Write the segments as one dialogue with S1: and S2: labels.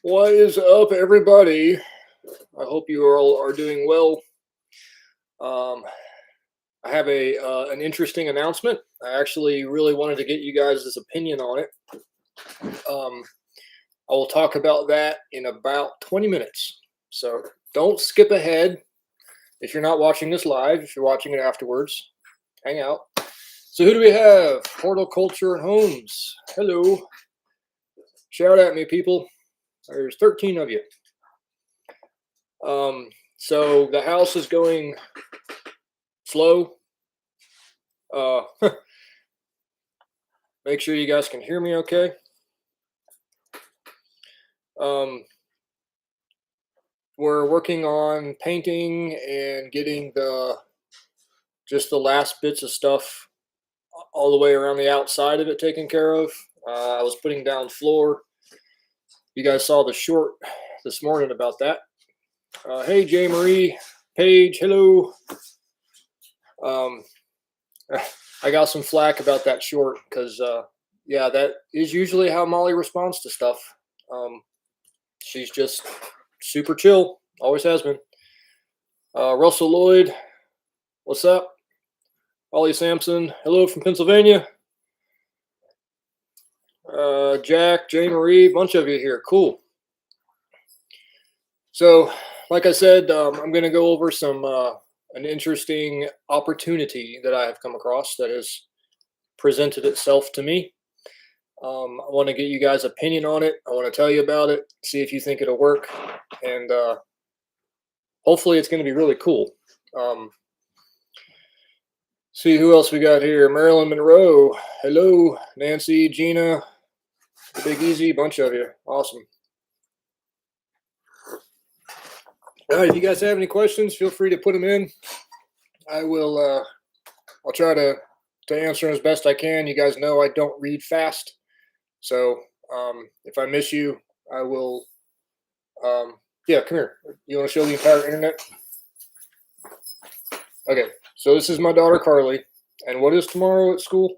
S1: What is up, everybody? I hope you all are doing well. Um, I have an interesting announcement. I actually really wanted to get you guys' opinion on it. Um, I will talk about that in about 20 minutes. So don't skip ahead. If you're not watching this live, if you're watching it afterwards, hang out. So who do we have? Horticulture Homes. Hello. Shout at me, people. There's 13 of you. So the house is going slow. Make sure you guys can hear me okay. We're working on painting and getting just the last bits of stuff all the way around the outside of it taken care of. I was putting down floor. You guys saw the short this morning about that. Hey, J. Marie, Paige, hello. I got some flack about that short because, yeah, that is usually how Molly responds to stuff. She's just super chill, always has been. Russell Lloyd, what's up? Ollie Sampson, hello from Pennsylvania. Jack, J. Marie, bunch of you here, cool. So, like I said, I'm going to go over an interesting opportunity that I have come across that has presented itself to me. I want to get you guys' opinion on it. I want to tell you about it, see if you think it'll work, and hopefully it's going to be really cool. See who else we got here. Marilyn Monroe. Hello. Nancy, Gina, Big Easy, bunch of you. Awesome. All right, if you guys have any questions, feel free to put them in. I'll try to answer them as best I can. You guys know I don't read fast. So if I miss you, I will, yeah, come here. You want to show the entire internet? Okay, so this is my daughter, Carly. And what is tomorrow at school?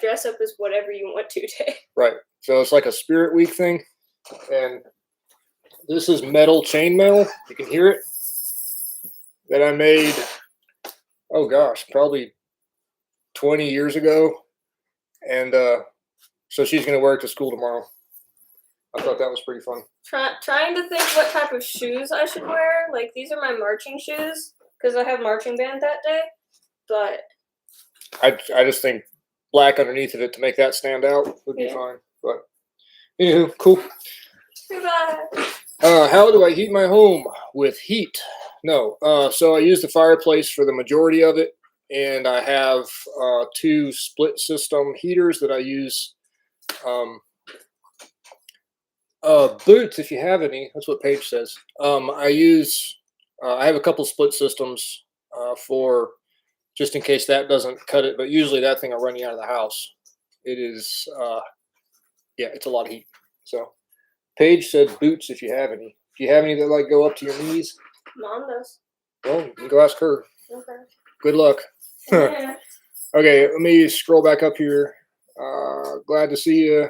S2: Dress up as whatever you want to today.
S1: Right, so it's like a Spirit Week thing. And this is metal chainmail. You can hear it. That I made, oh gosh, probably 20 years ago. And so she's going to wear it to school tomorrow. I thought that was pretty fun.
S2: Trying to think what type of shoes I should wear. Like, these are my marching shoes because I have marching band that day. But
S1: I just think black underneath of it to make that stand out would be fine. But anywho, cool.
S2: Goodbye.
S1: How do I heat my home? With heat? No. So I use the fireplace for the majority of it, and I have 2 split system heaters that I use. Boots, if you have any. That's what Paige says. I have a couple split systems for just in case that doesn't cut it, but usually that thing will run you out of the house. It is, yeah, it's a lot of heat. So Paige said boots if you have any. Do you have any that like go up to your knees?
S2: Mom does.
S1: Well, you can go ask her.
S2: Okay.
S1: Good luck.
S2: Yeah.
S1: Okay, let me scroll back up here. Glad to see you.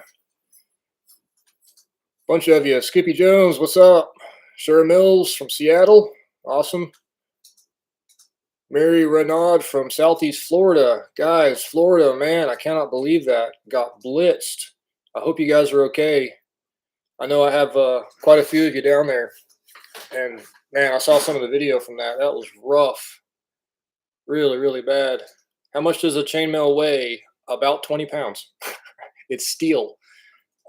S1: Bunch of you. Skippy Jones, what's up? Sarah Mills from Seattle. Awesome. Mary Renaud from Southeast Florida. Guys, Florida, man, I cannot believe that. Got blitzed. I hope you guys are okay. I know I have quite a few of you down there. And, man, I saw some of the video from that. That was rough. Really, really bad. How much does a chainmail weigh? About 20 pounds. It's steel.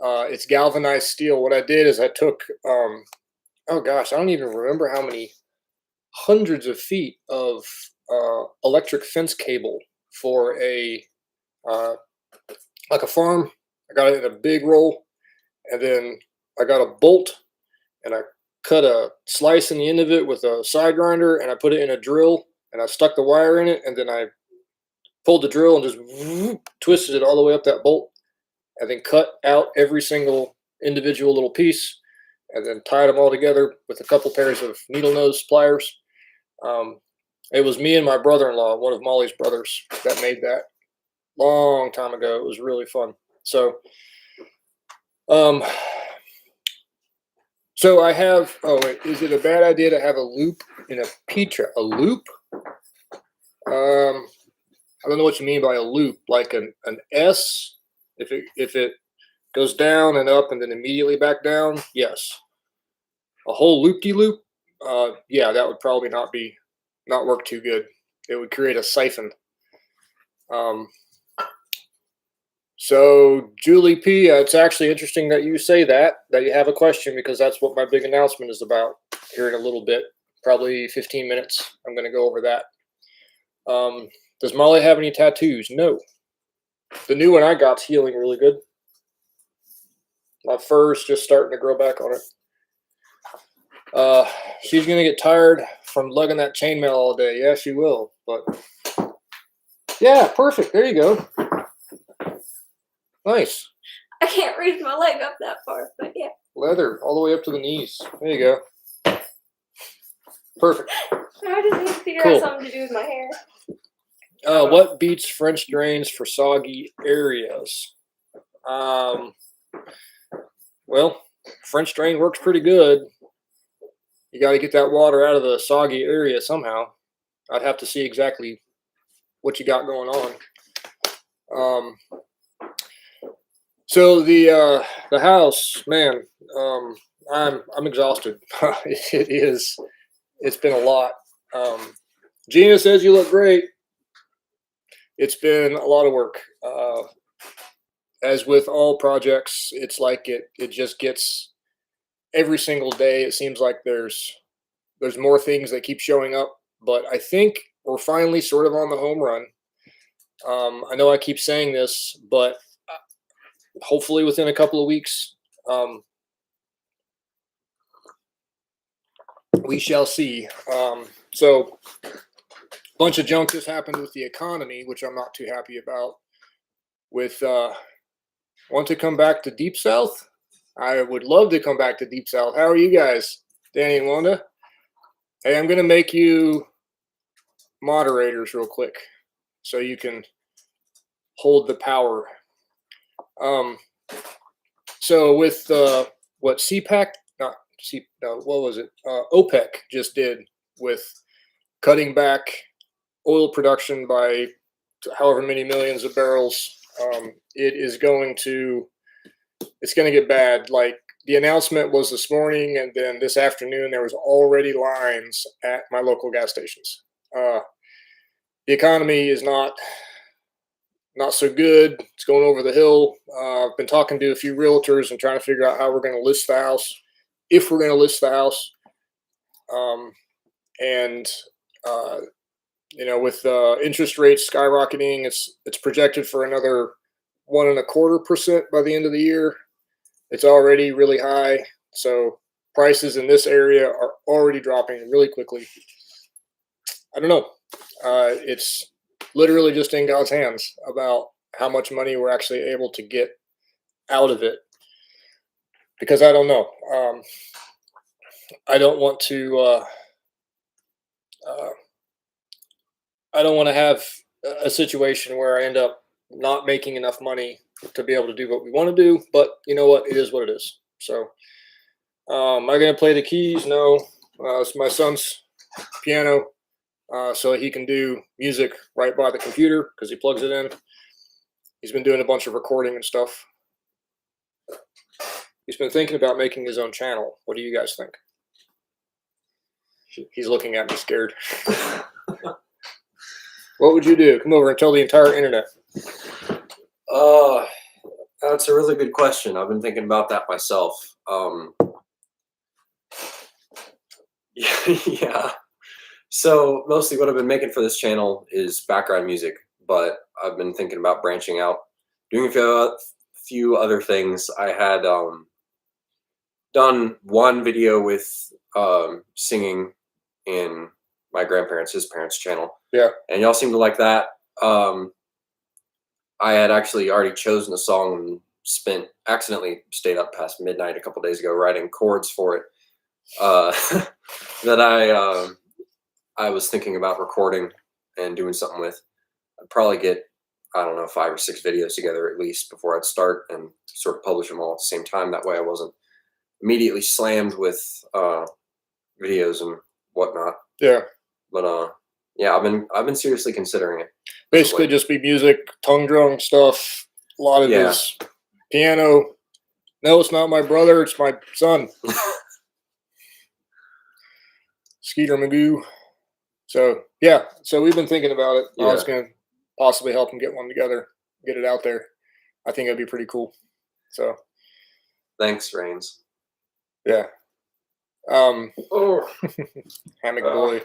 S1: It's galvanized steel. What I did is I took, oh gosh, I don't even remember how many hundreds of feet of electric fence cable for like a farm. I got it in a big roll, and then I got a bolt, and I cut a slice in the end of it with a side grinder, and I put it in a drill, and I stuck the wire in it, and then I pulled the drill and just twisted it all the way up that bolt, and then cut out every single individual little piece, and then tied them all together with a couple pairs of needle nose pliers. It was me and my brother-in-law, one of Molly's brothers, that made that long time ago. It was really fun. So So I have. Oh wait, is it a bad idea to have a loop in a Petra? A loop? I don't know what you mean by a loop. Like an S. If it goes down and up and then immediately back down, yes. A whole loop-de-loop, yeah, that would probably not work too good. It would create a siphon. Um, so Julie P, it's actually interesting that you say that you have a question, because that's what my big announcement is about here in a little bit, probably 15 minutes. I'm going to go over that. Does Molly have any tattoos? No. The new one I got's healing really good. My fur's just starting to grow back on it. She's gonna get tired from lugging that chainmail all day. Yeah, she will. But yeah, perfect. There you go. Nice.
S2: I can't reach my leg up that far, but yeah.
S1: Leather all the way up to the knees. There you go. Perfect.
S2: I just need to figure
S1: Cool.
S2: out something to do with my hair.
S1: What beats French drains for soggy areas? Well, French drain works pretty good. You got to get that water out of the soggy area somehow. I'd have to see exactly what you got going on. So the house, man, I'm exhausted. It is. It's been a lot. Gina says you look great. It's been a lot of work. As with all projects, it's like it just gets, every single day it seems like there's more things that keep showing up, but I think we're finally sort of on the home run. I know I keep saying this, but hopefully within a couple of weeks, we shall see. So a bunch of junk has happened with the economy, which I'm not too happy about. With want to come back to Deep South? I would love to come back to Deep South. How are you guys, Danny and Wanda? Hey, I'm gonna make you moderators real quick so you can hold the power. So with what CPAC, not C, no, what was it? OPEC just did with cutting back oil production by however many millions of barrels, it's going to get bad. Like, the announcement was this morning, and then this afternoon there was already lines at my local gas stations. The economy is not so good. It's going over the hill. I've been talking to a few realtors and trying to figure out how we're going to list the house, if we're going to list the house. With interest rates skyrocketing, it's projected for another 1.25% by the end of the year. It's already really high, so prices in this area are already dropping really quickly. I don't know. It's literally just in God's hands about how much money we're actually able to get out of it, because I don't know. I don't want to. I don't want to have a situation where I end up not making enough money to be able to do what we want to do. But you know what? It is what it is. So, am I going to play the keys? No. It's my son's piano, so he can do music right by the computer because he plugs it in. He's been doing a bunch of recording and stuff. He's been thinking about making his own channel. What do you guys think? He's looking at me scared. What would you do? Come over and tell the entire internet.
S3: That's a really good question. I've been thinking about that myself. Yeah. So mostly what I've been making for this channel is background music, but I've been thinking about branching out, doing a few other things. I had done one video with singing in my his parents' channel.
S1: Yeah.
S3: And y'all seem to like that. I had actually already chosen a song and accidentally stayed up past midnight a couple days ago writing chords for it that I was thinking about recording and doing something with. I'd probably get, I don't know, 5 or 6 videos together at least before I'd start and sort of publish them all at the same time. That way I wasn't immediately slammed with videos and whatnot.
S1: Yeah.
S3: But yeah, I've been seriously considering it.
S1: Basically, just be music, tongue drum stuff. A lot of his piano. No, it's not my brother. It's my son, Skeeter Magoo. So yeah, so we've been thinking about it. I was going to possibly help him get one together, get it out there. I think it'd be pretty cool. So
S3: thanks, Rains.
S1: Yeah.
S3: Oh,
S1: Hammock boy.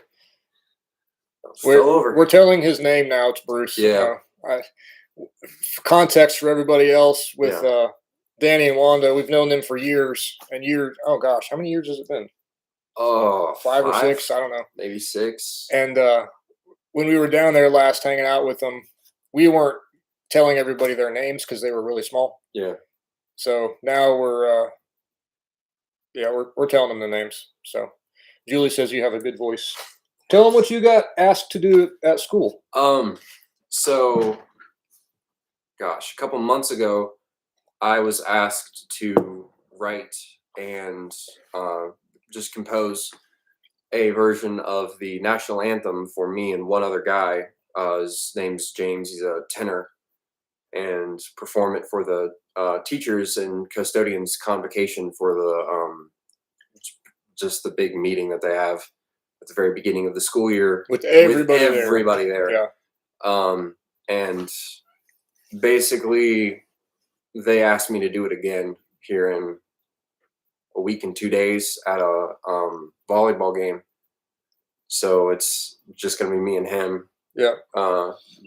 S3: Over.
S1: We're telling his name now. It's Bruce.
S3: Yeah.
S1: For context for everybody else, with Danny and Wanda, we've known them for years and years. Oh gosh, how many years has it been?
S3: Oh,
S1: 5 or 6. I don't know.
S3: Maybe 6.
S1: And when we were down there last hanging out with them, we weren't telling everybody their names because they were really small.
S3: Yeah.
S1: So now we're telling them the names. So Julie says you have a good voice. Tell them what you got asked to do at school.
S3: So, gosh, a couple months ago, I was asked to write and just compose a version of the national anthem for me and one other guy. His name's James. He's a tenor, and perform it for the teachers and custodians convocation for the just the big meeting that they have at the very beginning of the school year
S1: with everybody
S3: there.
S1: Yeah.
S3: And basically they asked me to do it again here in a week and 2 days at a volleyball game. So it's just going to be me and him.
S1: Yeah.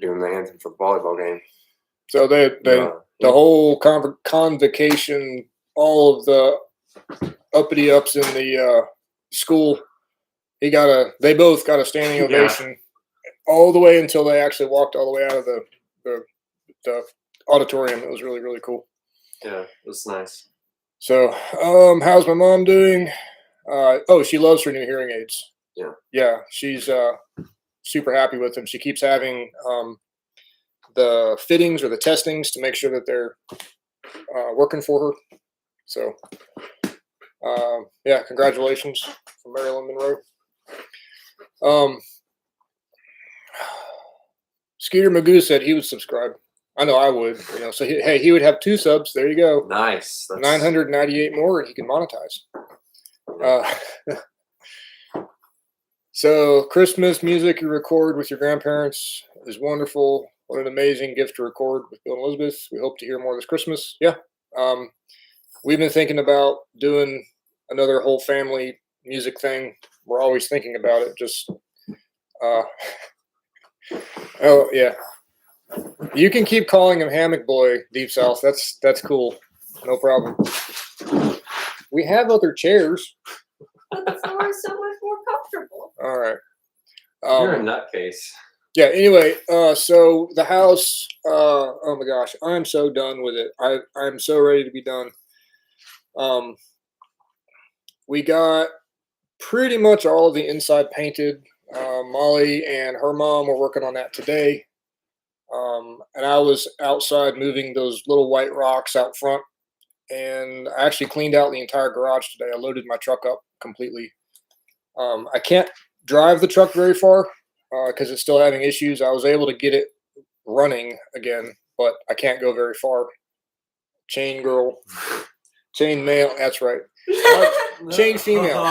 S3: Doing the anthem for the volleyball game.
S1: So the whole convocation, all of the uppity ups in the school, they both got a standing ovation all the way until they actually walked all the way out of the auditorium. It was really, really cool.
S3: Yeah, it was nice.
S1: So, how's my mom doing? She loves her new hearing aids.
S3: Yeah.
S1: Yeah, she's super happy with them. She keeps having the fittings or the testings to make sure that they're working for her. So, congratulations from Marilyn Monroe. Skeeter Magoo said he would subscribe. I know I would. So he would have 2 subs. There you go.
S3: Nice. That's
S1: 998 more, and he can monetize. So Christmas music you record with your grandparents is wonderful. What an amazing gift to record with Bill and Elizabeth. We hope to hear more this Christmas. Yeah. We've been thinking about doing another whole family music thing. We're always thinking about it. Just, oh yeah. You can keep calling him Hammock Boy, Deep South. That's cool. No problem. We have other chairs.
S2: But the floor is so much more comfortable.
S1: All right.
S3: You're a nutcase.
S1: Yeah. Anyway, so the house. Oh my gosh, I'm so done with it. I'm so ready to be done. We got pretty much all of the inside painted. Molly and her mom were working on that today. And I was outside moving those little white rocks out front, and I actually cleaned out the entire garage today. I loaded my truck up completely. I can't drive the truck very far because it's still having issues. I was able to get it running again, but I can't go very far. Chainmail, that's right. Chain female.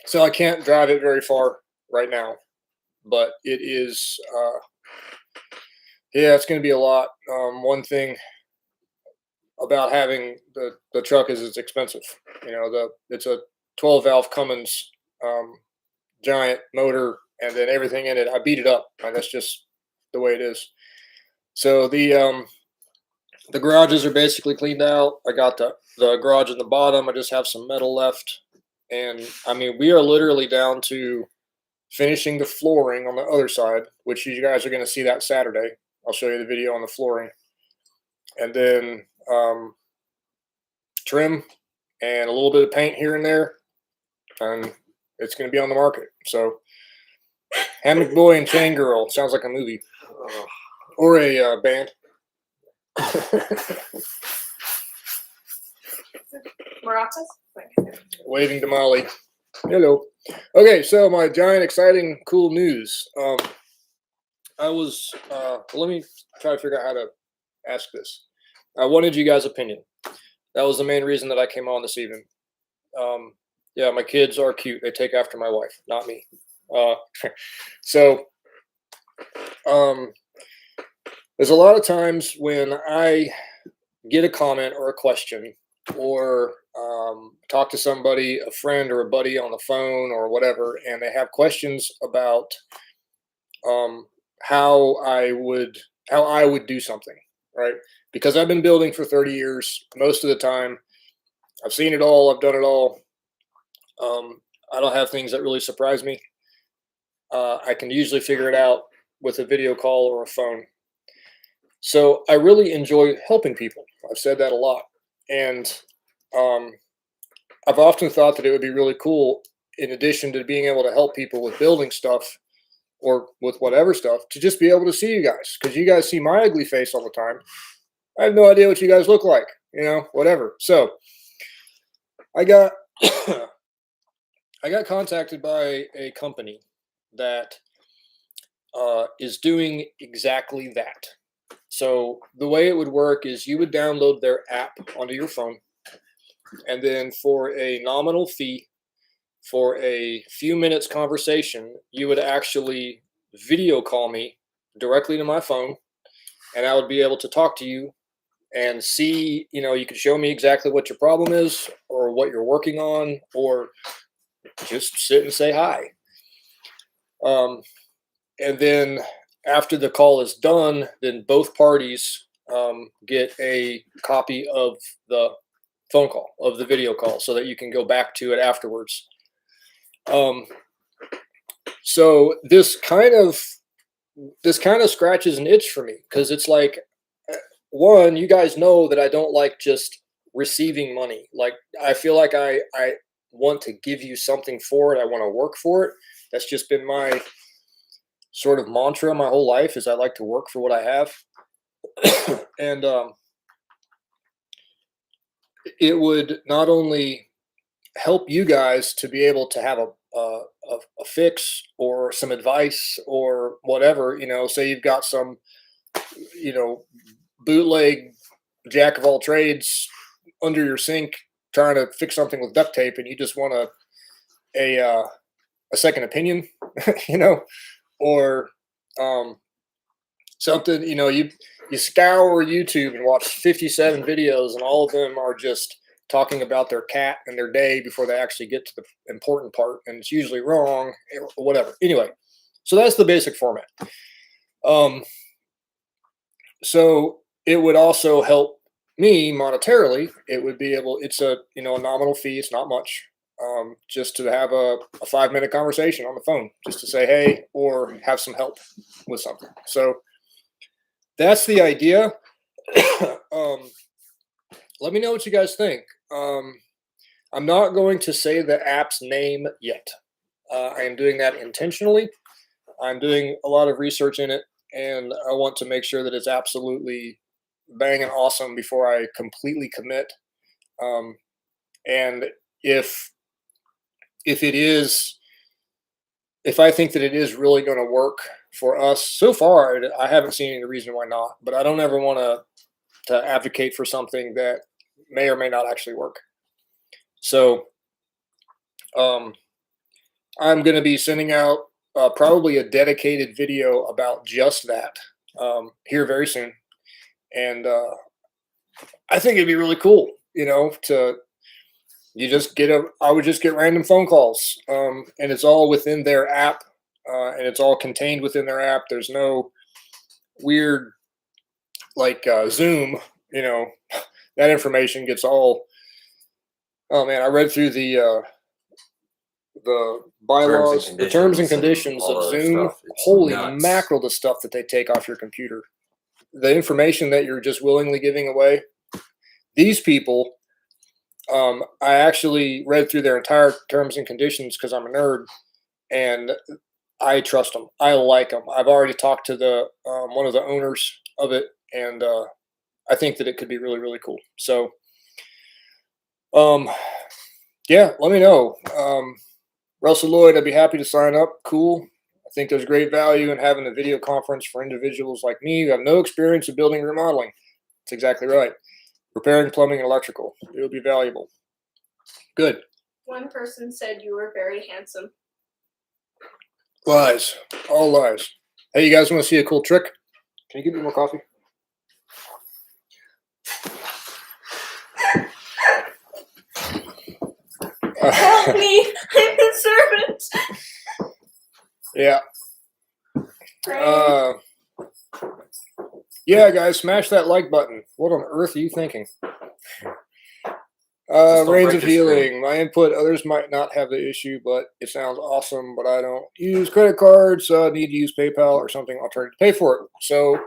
S1: So I can't drive it very far right now, but it is, it's going to be a lot. One thing about having the truck is it's expensive. It's a 12 valve Cummins giant motor, and then everything in it. I beat it up, and that's just the way it is. So the garages are basically cleaned out. I got the garage in the bottom. I just have some metal left, and I mean we are literally down to finishing the flooring on the other side, which you guys are going to see that Saturday. I'll show you the video on the flooring, and then trim and a little bit of paint here and there, and it's going to be on the market. So Hammock Boy and Chain Girl sounds like a movie or a band.
S2: Maracas?
S1: Waving to Molly. Hello. Okay, so my giant, exciting, cool news. Let me try to figure out how to ask this. I wanted you guys' opinion. That was the main reason that I came on this evening. Yeah, my kids are cute. They take after my wife, not me. So, there's a lot of times when I get a comment or a question, or talk to somebody, a friend or a buddy on the phone or whatever, and they have questions about how I would do something, right? Because I've been building for 30 years. Most of the time, I've seen it all. I've done it all. I don't have things that really surprise me. I can usually figure it out with a video call or a phone. So I really enjoy helping people. I've said that a lot. And I've often thought that it would be really cool, in addition to being able to help people with building stuff or with whatever stuff, to just be able to see you guys. Because you guys see my ugly face all the time. I have no idea what you guys look like, whatever. So I got I got contacted by a company that is doing exactly that. So the way it would work is you would download their app onto your phone, and then for a nominal fee, for a few minutes conversation, you would actually video call me directly to my phone, and I would be able to talk to you and see, you could show me exactly what your problem is or what you're working on, or just sit and say hi. And then after the call is done, then both parties get a copy of the phone call, of the video call, so that you can go back to it afterwards. So this kind of scratches an itch for me, because it's like, one, you guys know that I don't like just receiving money. Like, I feel like I want to give you something for it. I want to work for it. That's just been my sort of mantra my whole life, is I like to work for what I have. And it would not only help you guys to be able to have a fix or some advice or whatever, say you've got some, bootleg jack of all trades under your sink trying to fix something with duct tape, and you just want a second opinion, or something, you scour YouTube and watch 57 videos, and all of them are just talking about their cat and their day before they actually get to the important part, and it's usually wrong, or whatever. Anyway, so that's the basic format. So it would also help me monetarily. It would be able, it's a nominal fee. It's not much. Just to have a 5-minute conversation on the phone, just to say hey, or have some help with something. So that's the idea. Let me know what you guys think. I'm not going to say the app's name yet. I am doing that intentionally. I'm doing a lot of research in it, and I want to make sure that it's absolutely bang and awesome before I completely commit. And if I think that it is really going to work for us, so far I haven't seen any reason why not. But I don't ever want to advocate for something that may or may not actually work. So I'm going to be sending out probably a dedicated video about just that here very soon. And I think it'd be really cool, I would just get random phone calls, and it's all within their app, and it's all contained within their app. There's no weird, like Zoom, that information gets all, oh man, I read through the bylaws, the terms and conditions of Zoom. Holy mackerel, the stuff that they take off your computer. The information that you're just willingly giving away. These people, I actually read through their entire terms and conditions because I'm a nerd, and I trust them. I like them. I've already talked to the one of the owners of it, and I think that it could be really, really cool. So Yeah, let me know. Russell Lloyd, I'd be happy to sign up. Cool. I think there's great value in having a video conference for individuals like me who have no experience in building and remodeling. That's exactly right. Repairing plumbing and electrical. It would be valuable. Good.
S2: One person said you were very handsome.
S1: Lies. All lies. Hey, you guys want to see a cool trick? Can you give me more coffee?
S2: Help me! I'm a servant!
S1: Yeah. Yeah, guys, smash that like button. What on earth are you thinking?
S3: Just don't
S1: Reigns
S3: break
S1: of
S3: your screen.
S1: Healing. My input, others might not have the issue, but it sounds awesome, but I don't use credit cards, so I need to use PayPal or something alternative to pay for it. So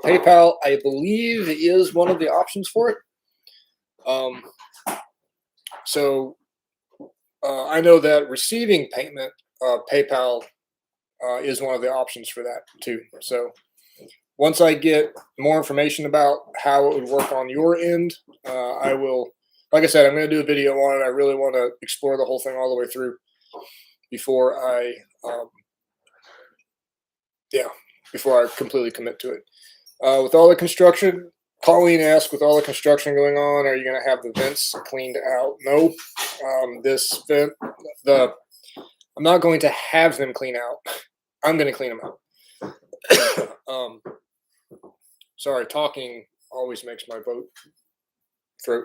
S1: PayPal, I believe, is one of the options for it. So I know that receiving payment, PayPal is one of the options for that too. So once I get more information about how it would work on your end, I will, like I said, I'm going to do a video on it. I really want to explore the whole thing all the way through before I completely commit to it. With all the construction, Colleen asked, with all the construction going on, are you going to have the vents cleaned out? No. This vent, I'm not going to have them clean out. I'm going to clean them out. Sorry, talking always makes my throat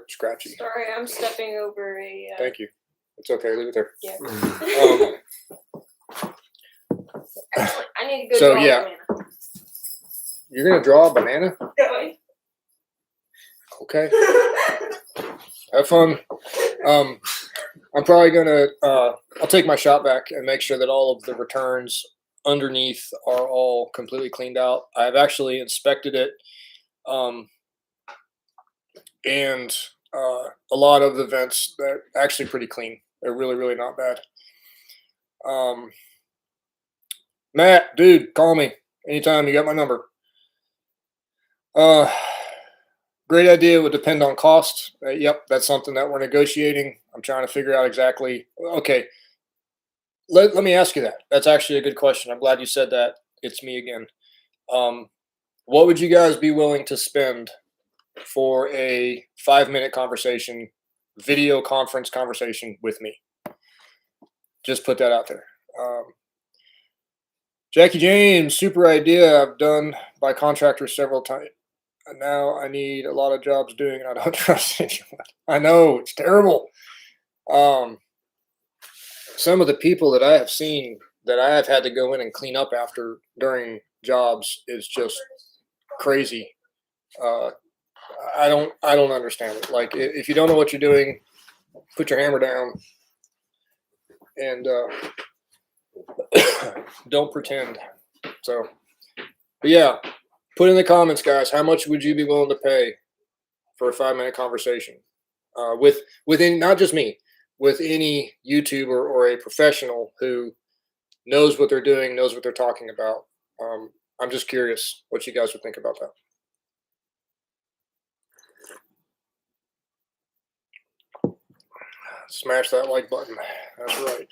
S1: scratchy.
S2: Sorry, I'm stepping over a.
S1: Thank you. It's okay. Leave it there.
S2: Yeah.
S1: Um,
S2: I need to go.
S1: So,
S2: draw a
S1: yeah.
S2: banana.
S1: You're going to draw a banana?
S2: Going.
S1: Okay. Have fun. I'm probably going to, I'll take my shop back and make sure that all of the returns underneath are all completely cleaned out. I've actually inspected it. And a lot of the vents, they're actually pretty clean. They're really, really not bad. Matt, dude, call me anytime. You got my number. Great idea. Would depend on cost. Yep, that's something that we're negotiating. I'm trying to figure out exactly. Okay, let me ask you that. That's actually a good question. I'm glad you said that. It's me again. What would you guys be willing to spend for a 5-minute conversation, video conference conversation with me? Just put that out there. Jackie James, super idea. I've done by contractors several times. Now I need a lot of jobs doing, and I don't trust anyone. I know, it's terrible. Some of the people that I have seen that I have had to go in and clean up after during jobs is just crazy. I don't understand it. Like, if you don't know what you're doing, put your hammer down and don't pretend. So, but yeah, put in the comments, guys. How much would you be willing to pay for a 5-minute conversation within not just me, with any YouTuber or a professional who knows what they're doing, knows what they're talking about? I'm just curious what you guys would think about that. Smash that like button. That's right.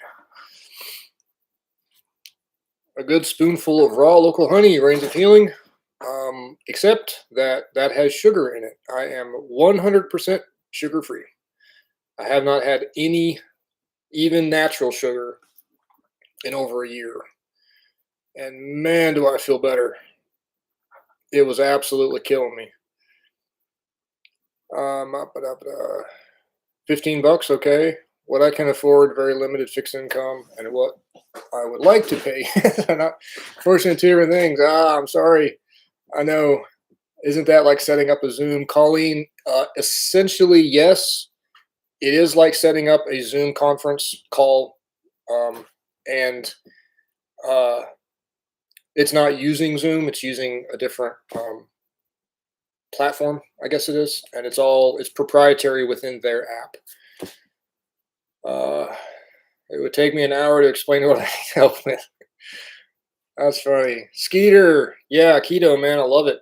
S1: A good spoonful of raw local honey, Reigns of Healing. Except that has sugar in it. I am 100% sugar free. I have not had any even natural sugar in over a year. And man, do I feel better. It was absolutely killing me. $15, okay. What I can afford, very limited fixed income, and what I would like to pay. Not fortunate two different things. I'm sorry. I know. Isn't that like setting up a Zoom? Colleen, essentially, yes. It is like setting up a Zoom conference call, and it's not using Zoom. It's using a different platform, I guess it is, and it's proprietary within their app. It would take me an hour to explain what I need help with. That's funny. Skeeter, yeah, keto, man, I love it.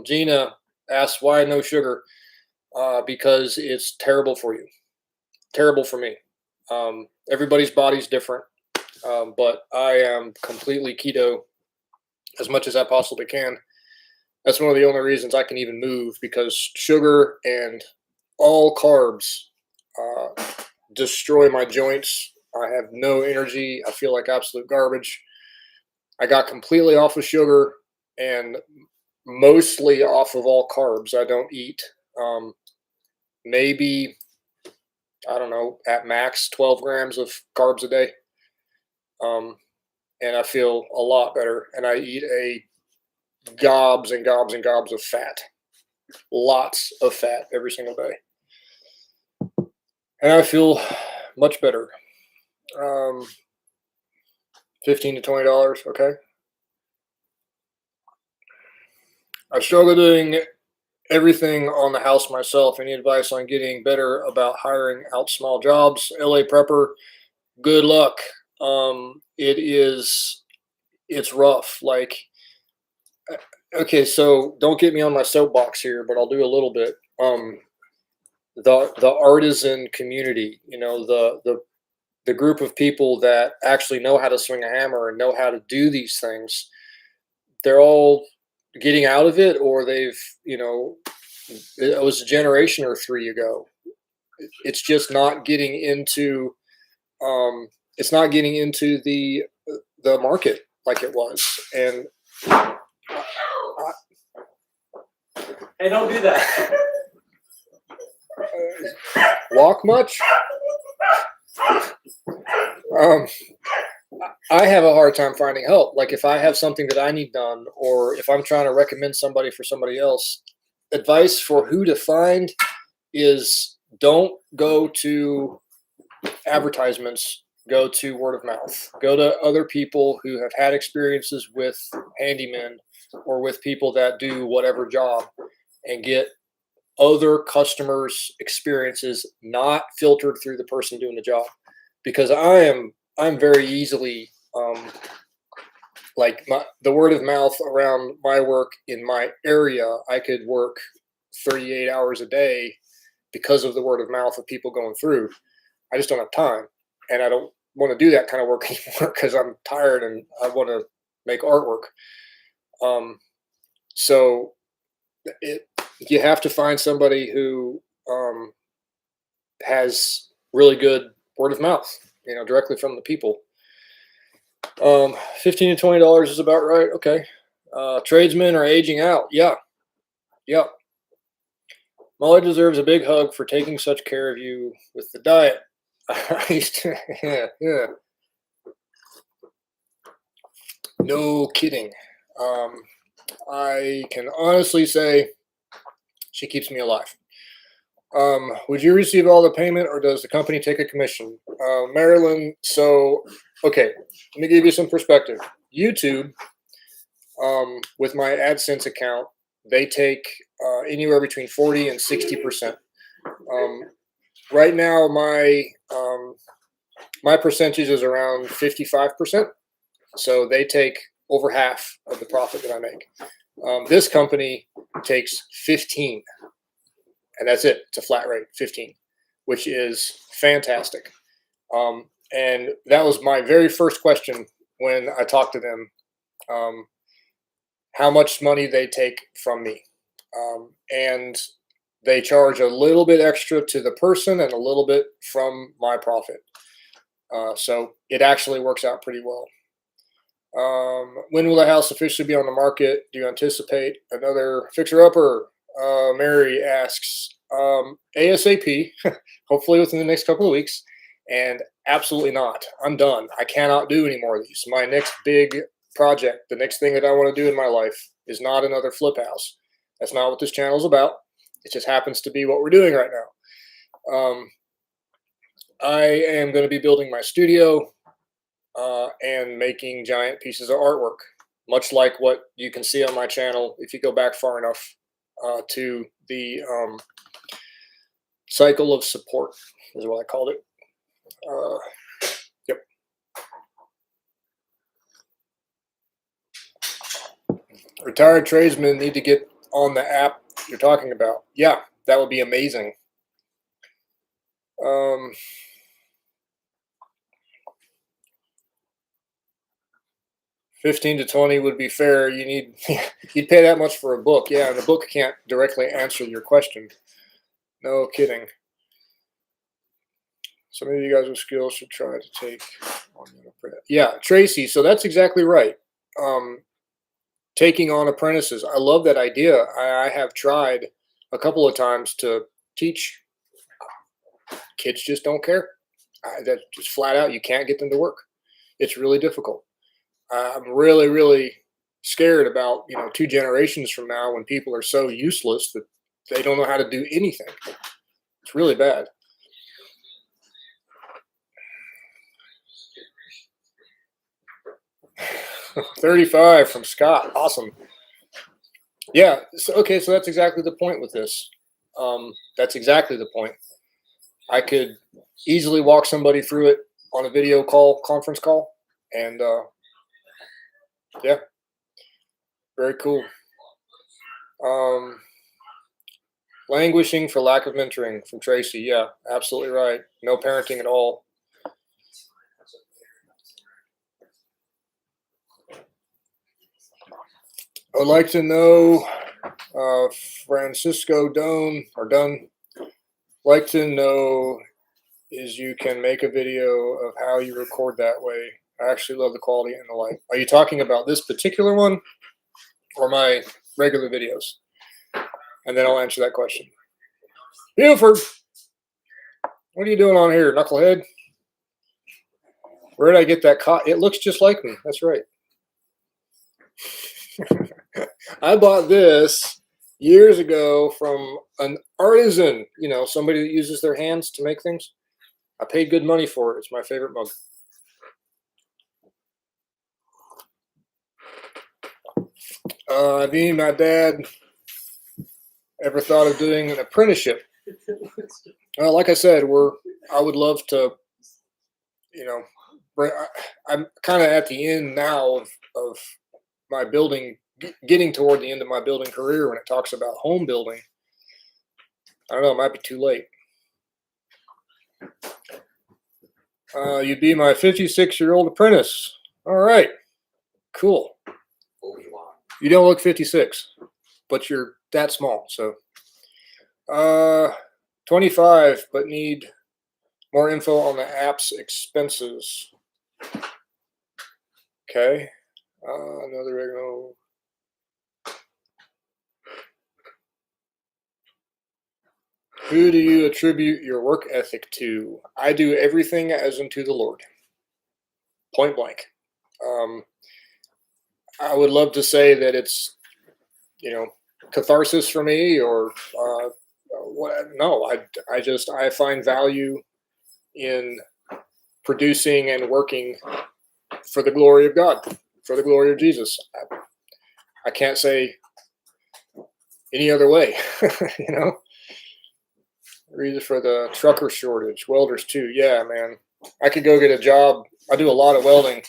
S1: Gina asks why no sugar. because it's terrible for you. Terrible for me. Everybody's body's different, but I am completely keto as much as I possibly can. That's one of the only reasons I can even move, because sugar and all carbs destroy my joints. I have no energy. I feel like absolute garbage. I got completely off of sugar and mostly off of all carbs. I don't eat. Maybe, I don't know, at max 12 grams of carbs a day. And I feel a lot better. And I eat gobs and gobs and gobs of fat. Lots of fat every single day. And I feel much better. $15 to $20, okay? I struggle doing everything on the house myself. Any advice on getting better about hiring out small jobs? LA prepper, good luck. It's rough. Like, okay, so don't get me on my soapbox here, but I'll do a little bit. The artisan community, you know, the group of people that actually know how to swing a hammer and know how to do these things, they're all getting out of it, or they've, you know, it was a generation or three ago. It's just not getting into it's not getting into the market like it was. And
S4: Hey, don't do that.
S1: walk much? I have a hard time finding help. Like, if I have something that I need done, or if I'm trying to recommend somebody for somebody else, advice for who to find is don't go to advertisements, go to word of mouth, go to other people who have had experiences with handymen or with people that do whatever job, and get other customers' experiences, not filtered through the person doing the job. Because I'm very easily like the word of mouth around my work in my area. I could work 38 hours a day because of the word of mouth of people going through. I just don't have time, and I don't want to do that kind of work anymore because I'm tired and I want to make artwork. So you have to find somebody who has really good word of mouth, you know, directly from the people. $15 to $20 is about right. Okay. Tradesmen are aging out. Yeah. Molly deserves a big hug for taking such care of you with the diet. Yeah. No kidding. I can honestly say she keeps me alive. Would you receive all the payment, or does the company take a commission? Marilyn, so, okay, let me give you some perspective. YouTube, with my AdSense account, they take anywhere between 40 and 60%. Right now, my percentage is around 55%. So they take over half of the profit that I make. This company takes 15, and that's it. It's a flat rate, 15, which is fantastic. And that was my very first question when I talked to them, how much money they take from me. And they charge a little bit extra to the person and a little bit from my profit. So it actually works out pretty well. When will the house officially be on the market? Do you anticipate another fixer-upper? Mary asks, ASAP, hopefully within the next couple of weeks. And absolutely not. I'm done. I cannot do any more of these. My next big project, the next thing that I want to do in my life, is not another flip house. That's not what this channel is about. It just happens to be what we're doing right now. I am going to be building my studio and making giant pieces of artwork, much like what you can see on my channel if you go back far enough to the cycle of support, is what I called it. Yep. Retired tradesmen need to get on the app you're talking about. Yeah, That would be amazing. 15 to 20 would be fair. You'd pay that much for a book. Yeah, and the book can't directly answer your question. No kidding. Some of you guys with skills should try to take on. Yeah, Tracy. So that's exactly right. Taking on apprentices. I love that idea. I have tried a couple of times to teach. Kids just don't care. That's just flat out. You can't get them to work. It's really difficult. I'm really, really scared about 2 generations from now when people are so useless that they don't know how to do anything. It's really bad. $35 from Scott. Awesome. Yeah. So, okay. So that's exactly the point with this. That's exactly the point. I could easily walk somebody through it on a video call, conference call, and yeah, very cool. Languishing for lack of mentoring from Tracy. Yeah, absolutely right. No parenting at all. I would like to know, Francisco Dunn, like to know is you can make a video of how you record that way. I actually love the quality and the light. Are you talking about this particular one or my regular videos? And then I'll answer that question. Buford, what are you doing on here, knucklehead? Where did I get that it looks just like me. That's right. I bought this years ago from an artisan, somebody that uses their hands to make things. I paid good money for it. It's my favorite mug. Me and my dad ever thought of doing an apprenticeship? Like I said, I would love to, I'm kind of at the end now of my building, getting toward the end of my building career when it talks about home building. I don't know, it might be too late. You'd be my 56-year-old apprentice. All right, cool. You don't look 56, but you're that small. So 25, but need more info on the app's expenses. Okay. Another regular. Who do you attribute your work ethic to? I do everything as unto the Lord. Point blank. I would love to say that it's, catharsis for me or what? No, I find value in producing and working for the glory of God, for the glory of Jesus. I can't say any other way, Reason for the trucker shortage, welders too. Yeah, man. I could go get a job. I do a lot of welding.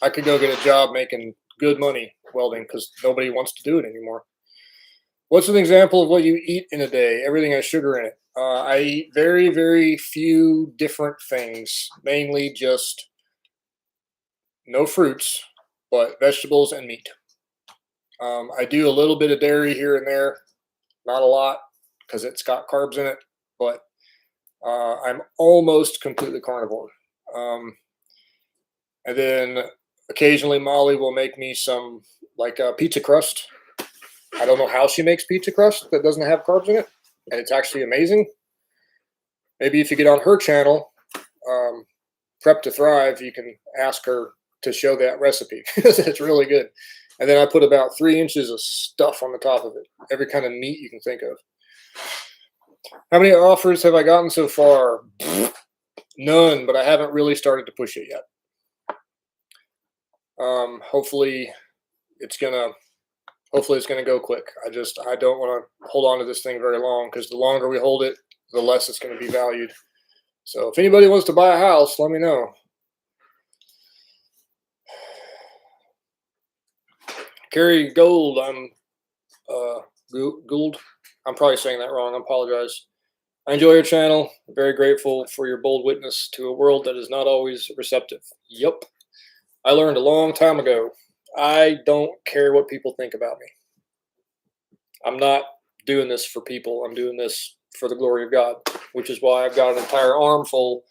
S1: I could go get a job making good money welding because nobody wants to do it anymore. What's an example of what you eat in a day? Everything has sugar in it. I eat very, very few different things, mainly just no fruits, but vegetables and meat. I do a little bit of dairy here and there, not a lot because it's got carbs in it, but I'm almost completely carnivore. And then occasionally Molly will make me some pizza crust. I don't know how she makes pizza crust that doesn't have carbs in it, and it's actually amazing. Maybe if you get on her channel, Prep to Thrive, you can ask her to show that recipe. It's really good. And then I put about 3 inches of stuff on the top of it, every kind of meat you can think of. How many offers have I gotten so far? None, but I haven't really started to push it yet. Hopefully it's gonna go quick. I don't want to hold on to this thing very long because the longer we hold it, the less it's going to be valued. So if anybody wants to buy a house, let me know. Carry Gold, I'm Gould. I'm probably saying that wrong. I apologize. I enjoy your channel. I'm very grateful for your bold witness to a world that is not always receptive. Yup. I learned a long time ago. I don't care what people think about me. I'm not doing this for people. I'm doing this for the glory of God, which is why I've got an entire arm full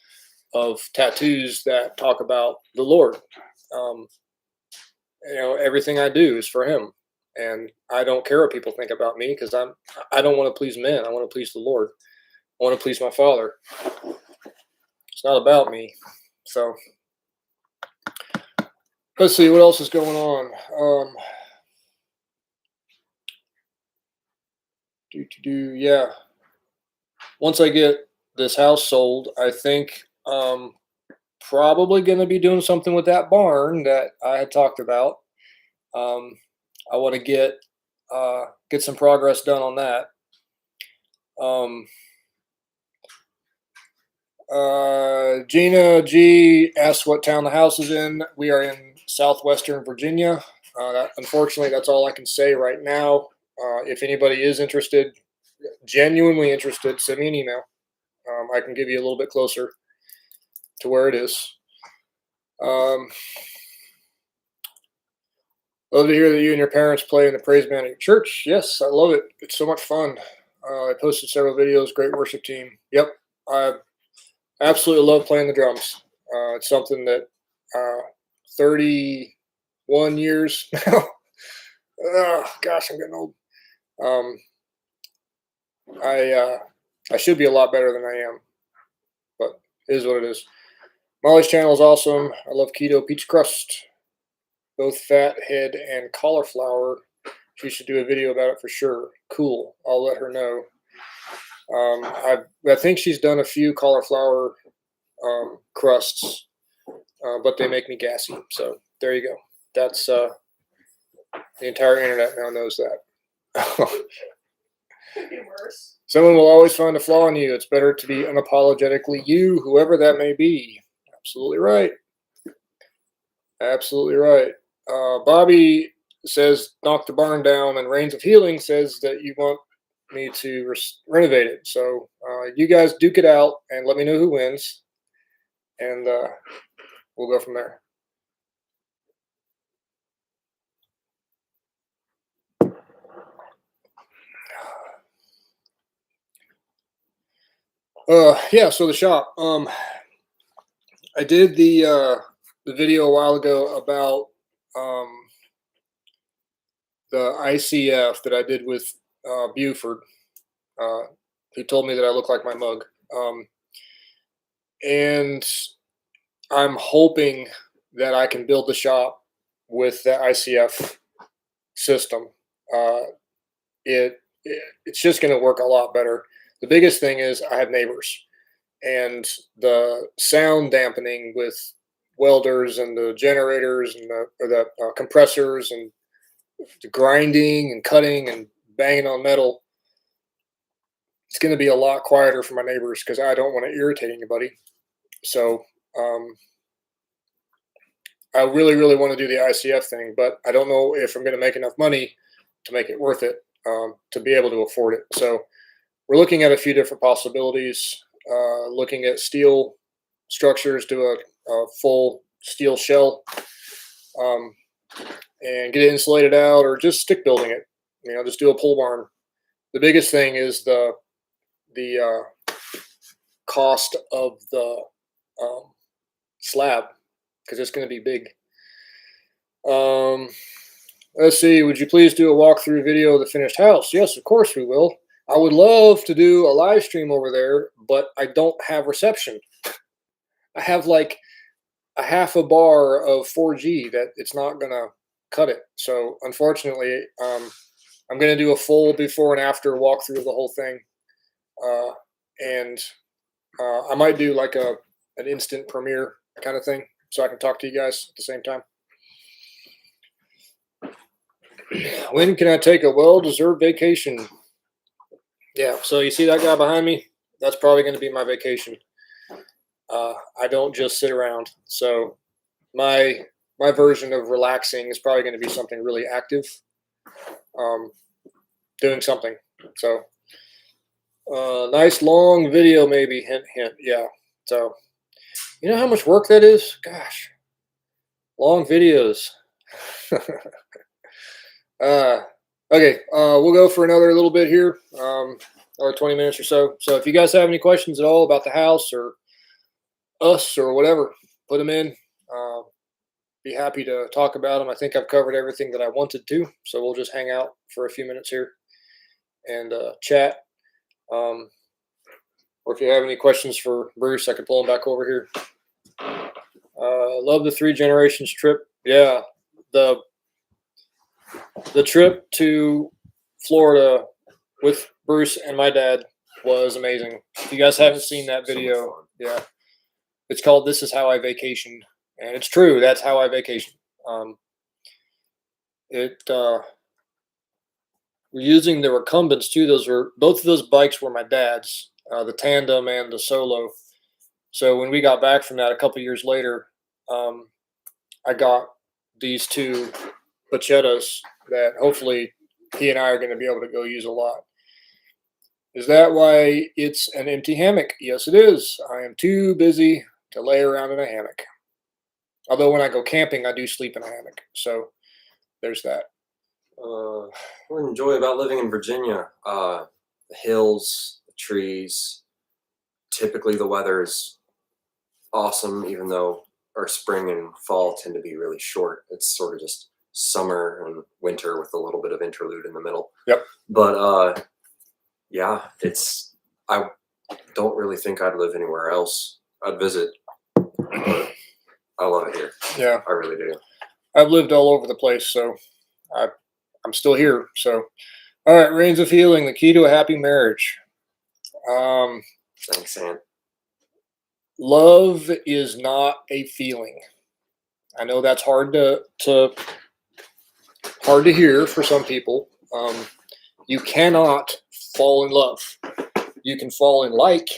S1: of tattoos that talk about the Lord. Everything I do is for Him, and I don't care what people think about me because I don't want to please men. I want to please the Lord. I want to please my Father. It's not about me. So let's see what else is going on. Yeah. Once I get this house sold, I think probably going to be doing something with that barn that I had talked about. I want to get some progress done on that. Gina G asked what town the house is in. We are in southwestern Virginia. Unfortunately, that's all I can say right now. If anybody is interested, genuinely interested, send me an email. I can give you a little bit closer to where it is. Love to hear that you and your parents play in the praise band at your church. Yes, I love it. It's so much fun. I posted several videos. Great worship team. Yep, I absolutely love playing the drums. It's something that 31 years now. Oh, gosh, I'm getting old. I should be a lot better than I am, but it is what it is. Molly's channel is awesome. I love keto pizza crust, both fat, head, and cauliflower. She should do a video about it for sure. Cool. I'll let her know. I think she's done a few cauliflower crusts, but they make me gassy. So there you go. That's the entire internet now knows that.
S2: Could be worse.
S1: Someone will always find a flaw in you. It's better to be unapologetically you, whoever that may be. Absolutely right. Absolutely right. Bobby says knock the barn down, and Reigns of Healing says that you want me to renovate it. So you guys duke it out and let me know who wins, and we'll go from there. Yeah, so the shop. I did the video a while ago about the ICF that I did with Buford, who told me that I look like my mug. And I'm hoping that I can build the shop with the ICF system. It's just going to work a lot better. The biggest thing is I have neighbors, and the sound dampening with welders and the generators and the compressors and the grinding and cutting and banging on metal. It's going to be a lot quieter for my neighbors because I don't want to irritate anybody. So I really, really want to do the ICF thing, but I don't know if I'm going to make enough money to make it worth it, to be able to afford it. So we're looking at a few different possibilities, looking at steel structures, do a full steel shell, and get it insulated out, or just stick building it. Just do a pole barn. The biggest thing is the cost of the slab, because it's going to be big. Let's see. Would you please do a walkthrough video of the finished house? Yes, of course we will. I would love to do a live stream over there, but I don't have reception. I have like a half a bar of 4G that it's not going to cut it. So unfortunately, I'm going to do a full before and after walkthrough of the whole thing. And I might do like an instant premiere kind of thing, so I can talk to you guys at the same time. When can I take a well-deserved vacation? Yeah, so you see that guy behind me? That's probably going to be my vacation. I don't just sit around. So my version of relaxing is probably going to be something really active, doing something. So Nice long video, maybe. Hint, hint. Yeah. So, you know how much work that is? Gosh, long videos. uh, okay. We'll go for another little bit here, or 20 minutes or so. So, if you guys have any questions at all about the house or us or whatever, put them in. Be happy to talk about them. I think I've covered everything that I wanted to. So, we'll just hang out for a few minutes here and chat. Or if you have any questions for Bruce, I can pull him back over here. Love the 3 generations trip. Yeah, the trip to Florida with Bruce and my dad was amazing. If you guys haven't seen that video, yeah, it's called "This Is How I Vacation," and it's true. That's how I vacation. We're using the recumbents too. Both of those bikes were my dad's, the tandem and the solo. So when we got back from that a couple years later, I got these 2 Pachettas that hopefully he and I are going to be able to go use a lot. Is that why it's an empty hammock? Yes, it is. I am too busy to lay around in a hammock. Although when I go camping, I do sleep in a hammock. So there's that.
S3: What I enjoy about living in Virginia, the hills, the trees. Typically, the weather is awesome, even though our spring and fall tend to be really short. It's sort of just summer and winter with a little bit of interlude in the middle.
S1: Yep.
S3: But yeah, I don't really think I'd live anywhere else. I'd visit, but I love it here.
S1: Yeah,
S3: I really do.
S1: I've lived all over the place, so I'm still here. So, all right, Reigns of Healing, the key to a happy marriage.
S3: Thanks, Sam.
S1: Love is not a feeling. I know that's hard to hear for some people. You cannot fall in love. You can fall in like,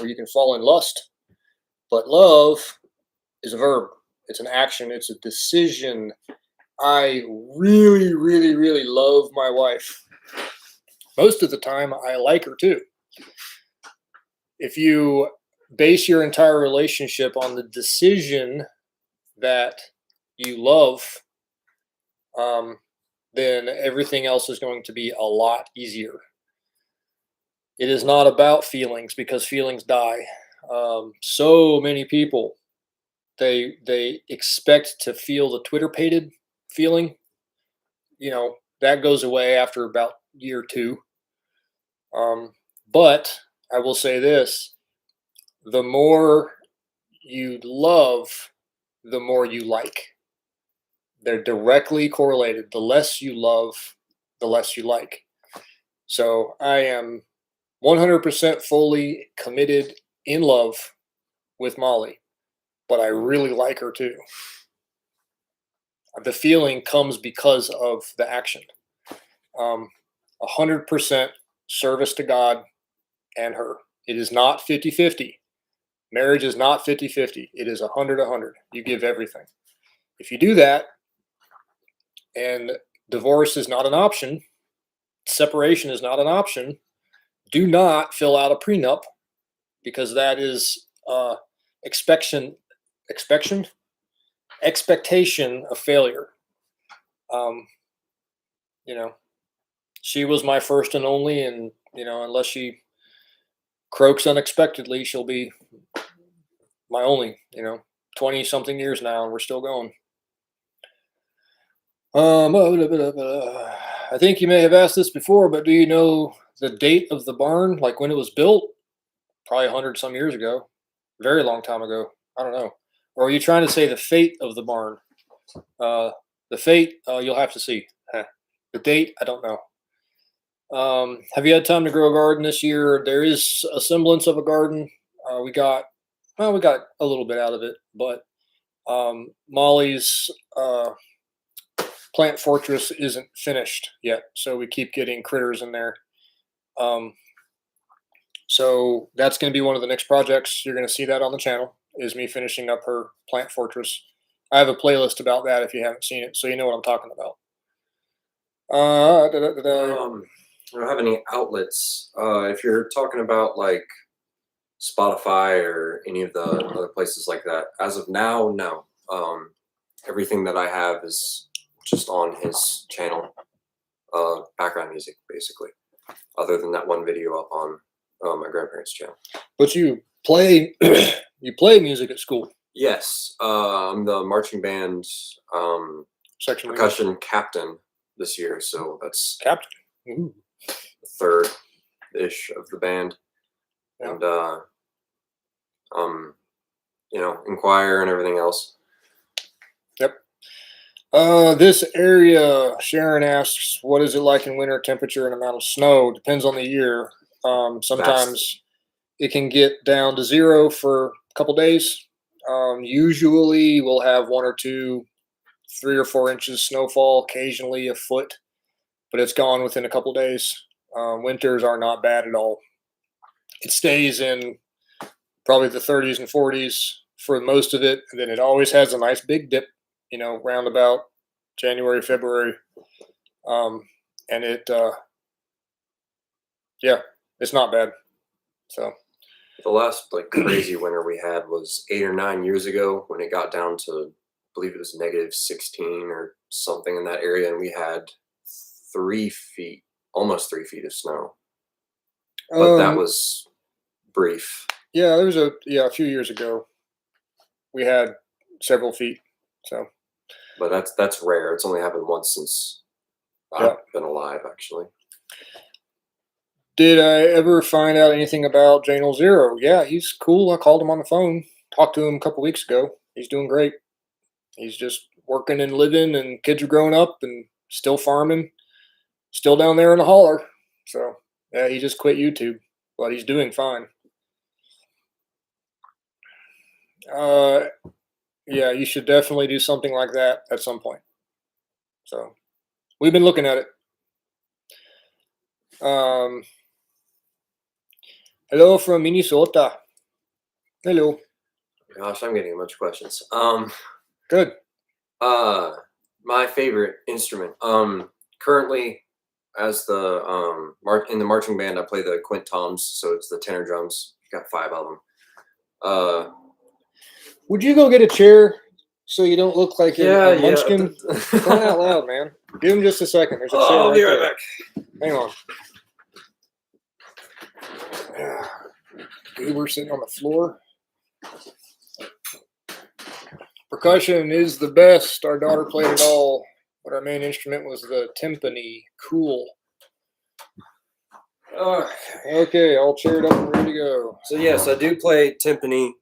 S1: or you can fall in lust. But love is a verb. It's an action. It's a decision. I really, really, really love my wife. Most of the time, I like her too. If you base your entire relationship on the decision that you love, then everything else is going to be a lot easier. It is not about feelings, because feelings die. So many people, they expect to feel the Twitter-pated feeling. You know, that goes away after about year 2. But I will say this: the more you love, the more you like. They're directly correlated. The less you love, the less you like. So I am 100% fully committed in love with Molly, but I really like her too. The feeling comes because of the action. 100% service to God and her. It is not 50-50. Marriage is not 50-50. It is 100-100. You give everything. If you do that, and divorce is not an option, separation is not an option, do not fill out a prenup, because that is expectation of failure. You know, she was my first and only, and unless she croaks unexpectedly, she'll be my only. 20 something years now, and we're still going. I think you may have asked this before, but do you know the date of the barn, like when it was built? Probably 100 some years ago. Very long time ago. I don't know. Or are you trying to say the fate of the barn? The fate, you'll have to see. The date, I don't know. Have you had time to grow a garden this year? There is a semblance of a garden. We got a little bit out of it, but Molly's plant fortress isn't finished yet, so we keep getting critters in there. So that's going to be one of the next projects. You're going to see that on the channel, is me finishing up her plant fortress. I have a playlist about that if you haven't seen it, so you know what I'm talking about.
S3: I don't have any outlets. If you're talking about like Spotify or any of the other places like that, as of now, no. Everything that I have is just on his channel, background music, basically. Other than that one video up on my grandparents' channel.
S1: But you play you play music at school.
S3: Yes, I'm the marching band
S1: Section leader.
S3: percussion captain this year, so that's
S1: Captain. Ooh.
S3: the third-ish of the band.
S1: Yeah.
S3: And in choir and everything else.
S1: Yep. This area, Sharon asks, what is it like in winter? Temperature and amount of snow depends on the year. Sometimes it can get down to 0 for a couple days. Usually we'll have 1 or 2, 3 or 4 inches snowfall, occasionally a foot, but it's gone within a couple days. Winters are not bad at all. It stays in probably the 30s and 40s for most of it, and then it always has a nice big dip, round about January, February. And it, it's not bad. So
S3: the last like crazy winter we had was 8 or 9 years ago when it got down to, I believe it was -16 or something in that area, and we had 3 feet, almost 3 feet of snow. But that was brief.
S1: Yeah, there was a few years ago we had several feet. So,
S3: but that's rare. It's only happened once since I've been alive, actually.
S1: Did I ever find out anything about Janel Zero? Yeah, he's cool. I called him on the phone, talked to him a couple weeks ago. He's doing great. He's just working and living, and kids are growing up and still farming, still down there in the holler. So, yeah, he just quit YouTube, but he's doing fine. Yeah, you should definitely do something like that at some point. So, we've been looking at it. Hello from Minnesota. Hello.
S3: Gosh, I'm getting a bunch of questions.
S1: Good.
S3: My favorite instrument. Currently, as the in the marching band, I play the quint toms, so it's the tenor drums. Got 5 of them.
S1: Would you go get a chair so you don't look like a munchkin?
S3: Yeah.
S1: Crying out loud, man. Give him just a second. There's a chair
S3: I'll be right
S1: there.
S3: back.
S1: Hang on. We're sitting on the floor. Percussion is the best. Our daughter played it all, but our main instrument was the timpani. Cool. Okay, all chaired up and ready to go.
S3: So yes, I do play timpani.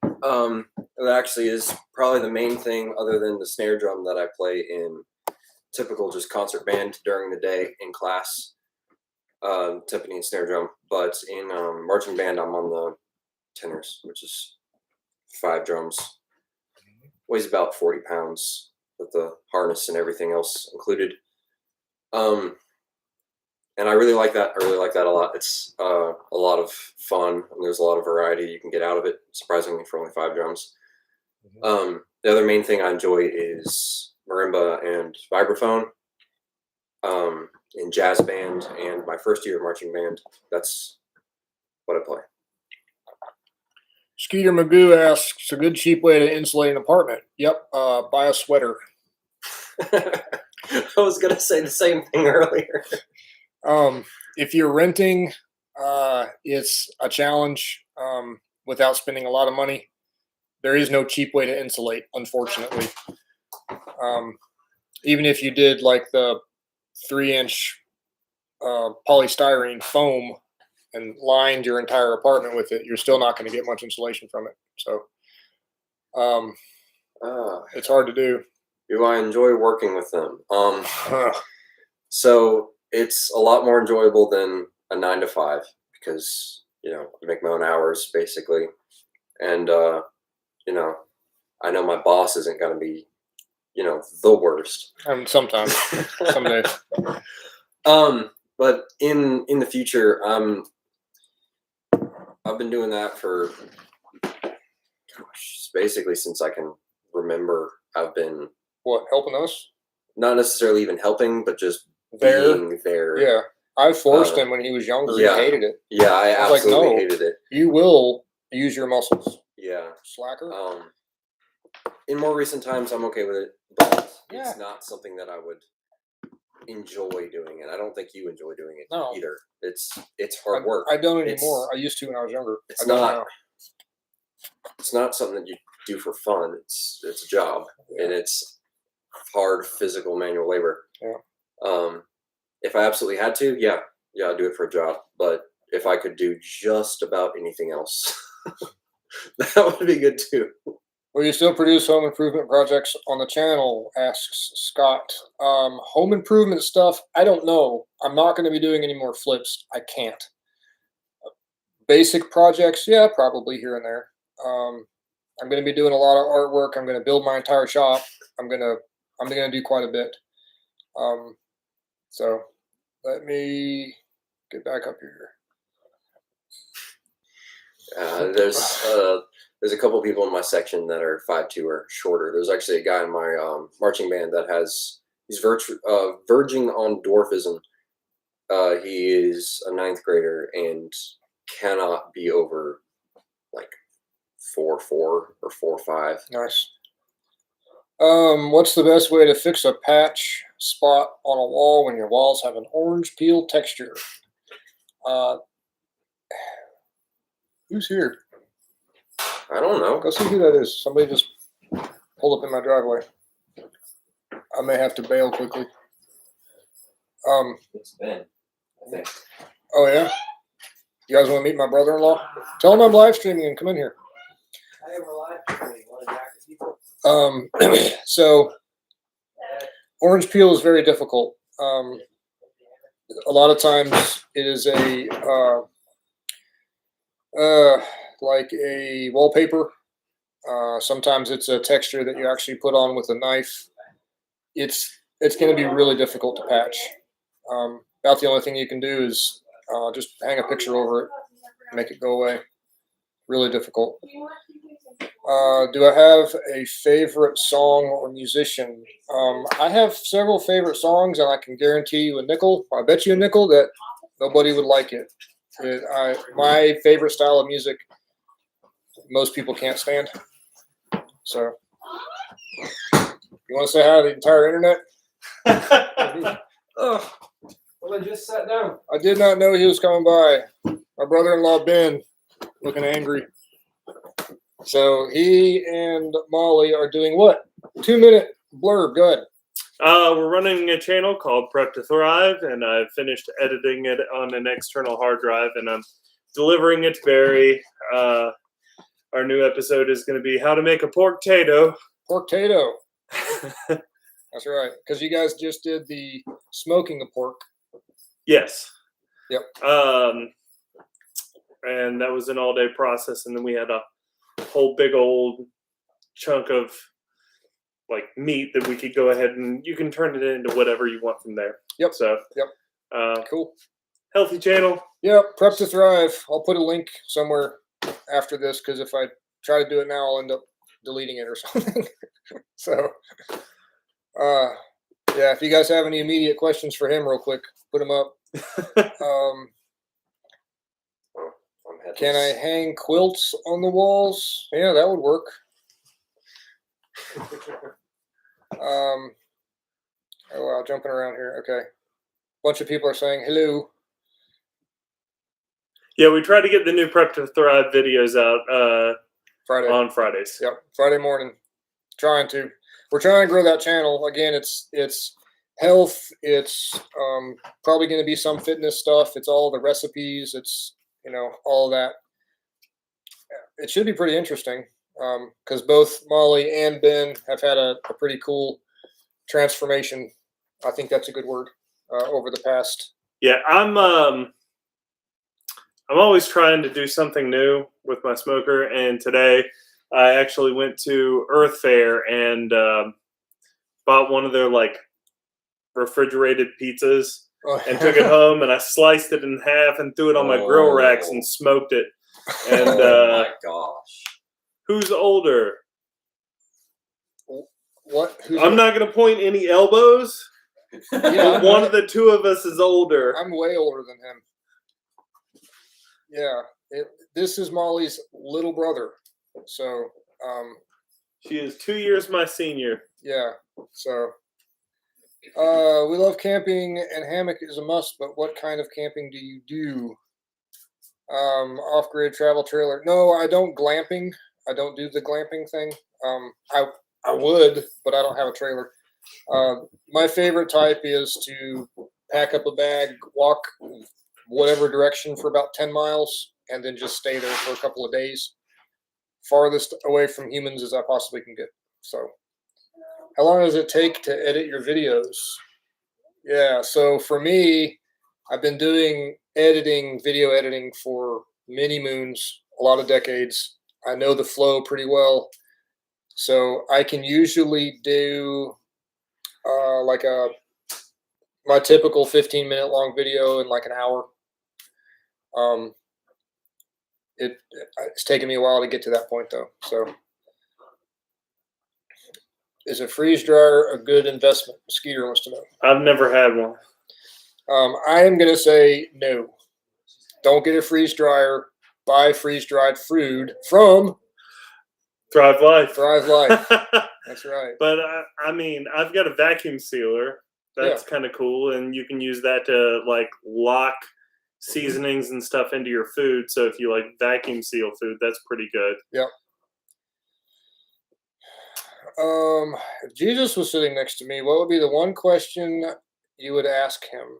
S3: It actually is probably the main thing, other than the snare drum, that I play in typical just concert band during the day in class. Timpani and snare drum, but in marching band, I'm on the tenors, which is 5 drums. Weighs about 40 pounds with the harness and everything else included. And I really like that. I really like that a lot. It's a lot of fun, and there's a lot of variety you can get out of it, surprisingly, for only 5 drums. The other main thing I enjoy is marimba and vibraphone. In jazz band and my first year of marching band, that's what I play.
S1: Skeeter Magoo asks, a good cheap way to insulate an apartment. Yep, buy a sweater.
S3: I was going to say the same thing earlier.
S1: If you're renting, it's a challenge without spending a lot of money. There is no cheap way to insulate, unfortunately. Even if you did like the 3-inch polystyrene foam and lined your entire apartment with it, you're still not going to get much insulation from it. So it's hard to do.
S3: Do I enjoy working with them? So it's a lot more enjoyable than a 9 to 5 because, I make my own hours basically. And, I know my boss isn't going to be, the worst.
S1: Sometimes, some days.
S3: But in the future, I've been doing that for, basically since I can remember. I've been
S1: What, helping us?
S3: not necessarily even helping, but just
S1: There?
S3: being there.
S1: Yeah. I forced him when he was younger.
S3: yeah.
S1: He hated it.
S3: Yeah, I
S1: I was like,
S3: absolutely
S1: no.
S3: hated it.
S1: You will use your muscles.
S3: Yeah.
S1: Slacker.
S3: In more recent times, I'm okay with it, but
S1: Yeah.
S3: it's not something that I would enjoy doing, and I don't think you enjoy doing it
S1: No.
S3: either. It's hard work.
S1: I don't anymore. I used to when I was younger.
S3: It's
S1: I don't
S3: not.
S1: now.
S3: It's not something that you do for fun. It's a job, and it's hard physical manual labor.
S1: Yeah.
S3: If I absolutely had to, yeah, I'd do it for a job. But if I could do just about anything else, that would be good too.
S1: Will you still produce home improvement projects on the channel? Asks Scott. Home improvement stuff, I don't know. I'm not going to be doing any more flips. I can't. Basic projects, yeah, probably here and there. I'm going to be doing a lot of artwork. I'm going to build my entire shop. I'm going to do quite a bit. So let me get back up here.
S3: There's a couple people in my section that are 5'2" or shorter. There's actually a guy in my marching band that he's verging on dwarfism. He is a 9th grader and cannot be over like 4'4" or 4'5".
S1: Nice. What's the best way to fix a patch spot on a wall when your walls have an orange peel texture? Who's here?
S3: I don't know.
S1: Go see who that is. Somebody just pulled up in my driveway. I may have to bail quickly.
S4: It's Ben, I think.
S1: Oh yeah? You guys want to meet my brother-in-law? Tell him I'm live streaming and come in here.
S4: Hey, we're live streaming. Want to jack the people?
S1: So orange peel is very difficult. A lot of times it is like a wallpaper. Sometimes it's a texture that you actually put on with a knife. It's going to be really difficult to patch. About the only thing you can do is just hang a picture over it, make it go away. Really difficult. Do I have a favorite song or musician? I have several favorite songs, and I can guarantee you a nickel. I bet you a nickel that nobody would like it. My favorite style of music, most people can't stand. So, you want to say hi to the entire internet?
S4: Oh, well, I just sat down.
S1: I did not know he was coming by. My brother-in-law, Ben, looking angry. So he and Molly are doing what? 2-minute blurb. Go ahead.
S5: We're running a channel called Prep to Thrive, and I've finished editing it on an external hard drive, and I'm delivering it to Barry. Our new episode is going to be how to make a pork-tato.
S1: Pork-tato. That's right. Because you guys just did the smoking of pork.
S5: Yes.
S1: Yep.
S5: And that was an all-day process, and then we had a whole big old chunk of like meat that we could go ahead and you can turn it into whatever you want from there.
S1: Yep.
S5: So
S1: yep. Cool.
S5: Healthy channel.
S1: Yep. Prep to Thrive. I'll put a link somewhere after this because if I try to do it now, I'll end up deleting it or something. So, yeah. If you guys have any immediate questions for him, real quick, put them up. Can I hang quilts on the walls? Yeah, that would work. Oh wow, jumping around here. Okay. Bunch of people are saying hello.
S5: Yeah, we try to get the new Prep to Thrive videos out
S1: Friday.
S5: On Fridays.
S1: Yep, Friday morning. We're trying to grow that channel. Again, it's health. It's probably going to be some fitness stuff. It's all the recipes. It's all that. It should be pretty interesting because both Molly and Ben have had a pretty cool transformation. I think that's a good word over the past.
S5: Yeah, I'm always trying to do something new with my smoker, and today I actually went to Earth Fair and bought one of their like refrigerated pizzas and took it home, and I sliced it in half and threw it on my grill racks and smoked it. And
S3: oh my gosh,
S5: who's older?
S1: What?
S5: I'm not going to point any elbows,
S1: Yeah,
S5: One of the two of us is older.
S1: I'm way older than him. Yeah, this is Molly's little brother. So,
S5: She is 2 years my senior.
S1: yeah. So, we love camping, and hammock is a must. But what kind of camping do you do? Off-grid travel trailer. No, I don't glamping. I don't do the glamping thing. I would, but I don't have a trailer. My favorite type is to pack up a bag, walk whatever direction for about 10 miles, and then just stay there for a couple of days. Farthest away from humans as I possibly can get. So, how long does it take to edit your videos? Yeah, so for me, I've been doing video editing for many moons, a lot of decades. I know the flow pretty well. So I can usually do my typical 15-minute long video in like an hour. It's taken me a while to get to that point though. So is a freeze dryer a good investment? Skeeter wants to know.
S5: I've never had one.
S1: I am going to say no. Don't get a freeze dryer. Buy freeze dried food from
S5: Thrive Life.
S1: Thrive Life. That's right.
S5: But I mean, I've got a vacuum sealer. That's kind of cool, and you can use that to like lock seasonings and stuff into your food. So if you like vacuum seal food, that's pretty good.
S1: Yep. If Jesus was sitting next to me, what would be the one question you would ask him?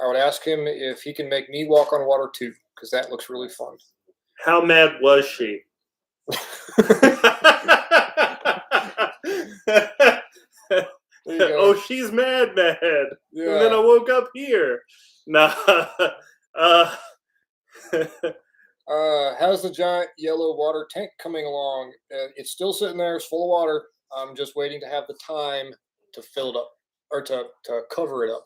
S1: I would ask him if he can make me walk on water too, because that looks really fun.
S5: How mad was she? Oh, she's mad.
S1: Yeah.
S5: And then I woke up here. Nah.
S1: How's the giant yellow water tank coming along? It's still sitting there. It's full of water. I'm just waiting to have the time to fill it up or to cover it up.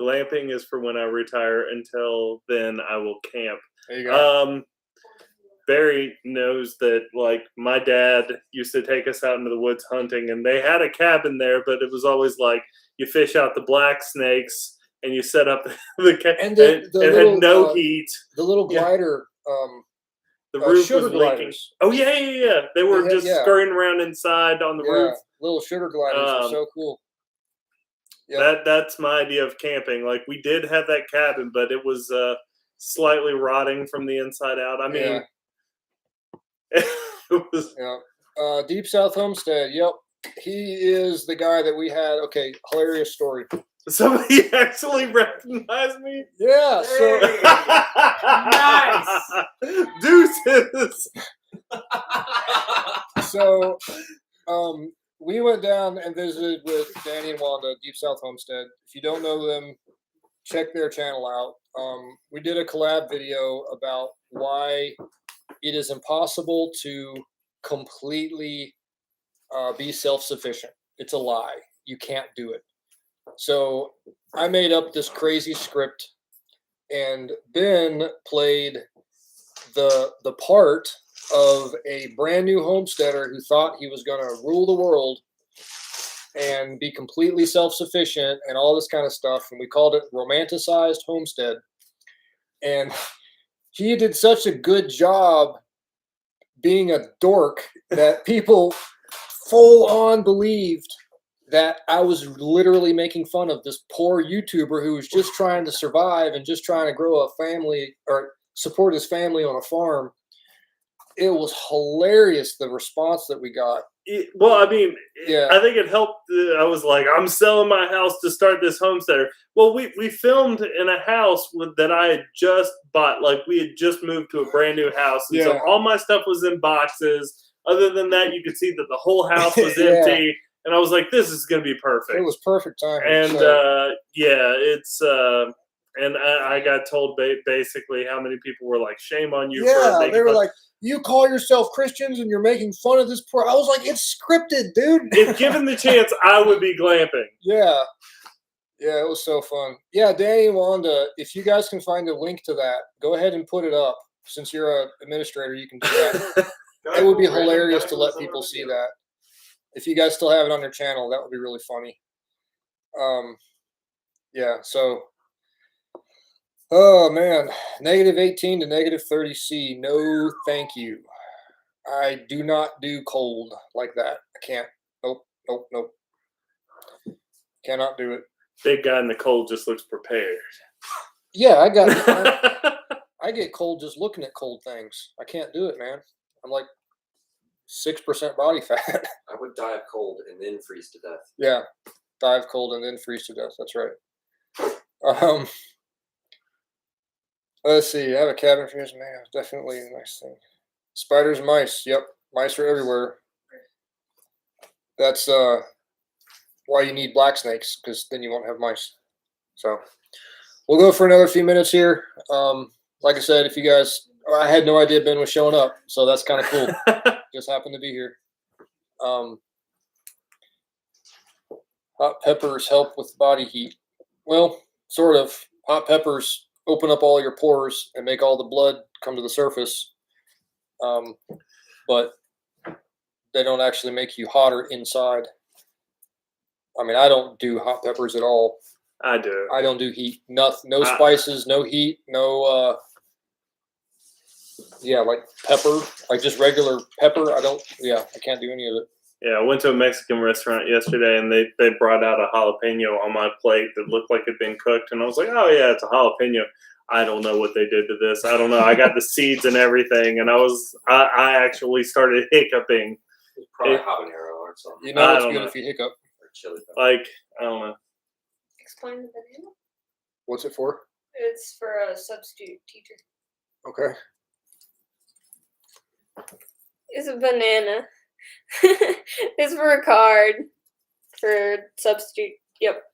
S5: Glamping is for when I retire. Until then, I will camp.
S1: There you go.
S5: Barry knows that, like, my dad used to take us out into the woods hunting, and they had a cabin there, but it was always like you fish out the black snakes and you set up the cabin, and it had no heat.
S1: The little glider.
S5: The roof
S1: sugar
S5: was leaking.
S1: gliders.
S5: Oh yeah. They were just scurrying around inside on the roof.
S1: Little sugar gliders are so cool.
S5: Yeah. That's my idea of camping. Like, we did have that cabin, but it was slightly rotting from the inside out. I mean, it was.
S1: Yeah. Deep South Homestead. Yep. He is the guy that we had. Okay, hilarious story.
S5: Somebody actually recognized me?
S1: Yeah. So
S4: Nice.
S5: Deuces.
S1: So we went down and visited with Danny and Wanda, Deep South Homestead. If you don't know them, check their channel out. We did a collab video about why it is impossible to completely be self-sufficient. It's a lie. You can't do it. So I made up this crazy script, and Ben played the part of a brand new homesteader who thought he was going to rule the world and be completely self-sufficient and all this kind of stuff. And we called it Romanticized Homestead. And he did such a good job being a dork that people full on believed that I was literally making fun of this poor YouTuber who was just trying to survive and just trying to grow a family or support his family on a farm. It was hilarious, the response that we got.
S5: Well, I mean, I think it helped. I was like, I'm selling my house to start this homesteader. Well, we filmed in a house that I had just bought. Like, we had just moved to a brand new house. And so all my stuff was in boxes. Other than that, you could see that the whole house was empty. And I was like, this is going to be perfect.
S1: It was perfect timing.
S5: And, it's... and I got told basically how many people were like, shame on you.
S1: Yeah, they were like, you call yourself Christians and you're making fun of this poor. I was like, it's scripted, dude.
S5: If given the chance, I would be glamping.
S1: Yeah. Yeah, it was so fun. Yeah, Danny and Wanda, if you guys can find a link to that, go ahead and put it up. Since you're an administrator, you can do that. It would be hilarious to let people see that. If you guys still have it on your channel, that would be really funny. Yeah. So, oh man, -18 to -30 C. No, thank you. I do not do cold like that. I can't. Nope. Nope. Nope. Cannot do it.
S5: Big guy in the cold just looks prepared.
S1: Yeah, I get cold just looking at cold things. I can't do it, man. I'm like 6% body fat.
S3: I would die of cold and then freeze to death.
S1: Yeah, dive cold and then freeze to death. That's right. Let's see. I have a cabin for his man. Definitely a nice thing. Spiders, and mice. Yep, mice are everywhere. That's why you need black snakes, because then you won't have mice. So we'll go for another few minutes here. Like I said, if you guys, I had no idea Ben was showing up, so that's kind of cool. Just happened to be here. Hot peppers help with body heat. Well, sort of. Hot peppers open up all your pores and make all the blood come to the surface. But they don't actually make you hotter inside. I mean, I don't do hot peppers at all.
S5: I do.
S1: I don't do heat. No spices, no heat, no like pepper, like just regular pepper. I can't do any of it.
S5: Yeah, I went to a Mexican restaurant yesterday, and they brought out a jalapeno on my plate that looked like it had been cooked, and I was like, oh yeah, it's a jalapeno. I don't know what they did to this. I don't know. I got the seeds and everything, and I actually started hiccuping.
S3: It's probably habanero or something.
S1: You know it's good if you hiccup.
S3: Or chili pepper.
S5: Like, I don't know.
S2: Explain the banana.
S1: What's it for?
S2: It's for a substitute teacher.
S1: Okay.
S2: It's a banana. It's for a card for substitute. Yep.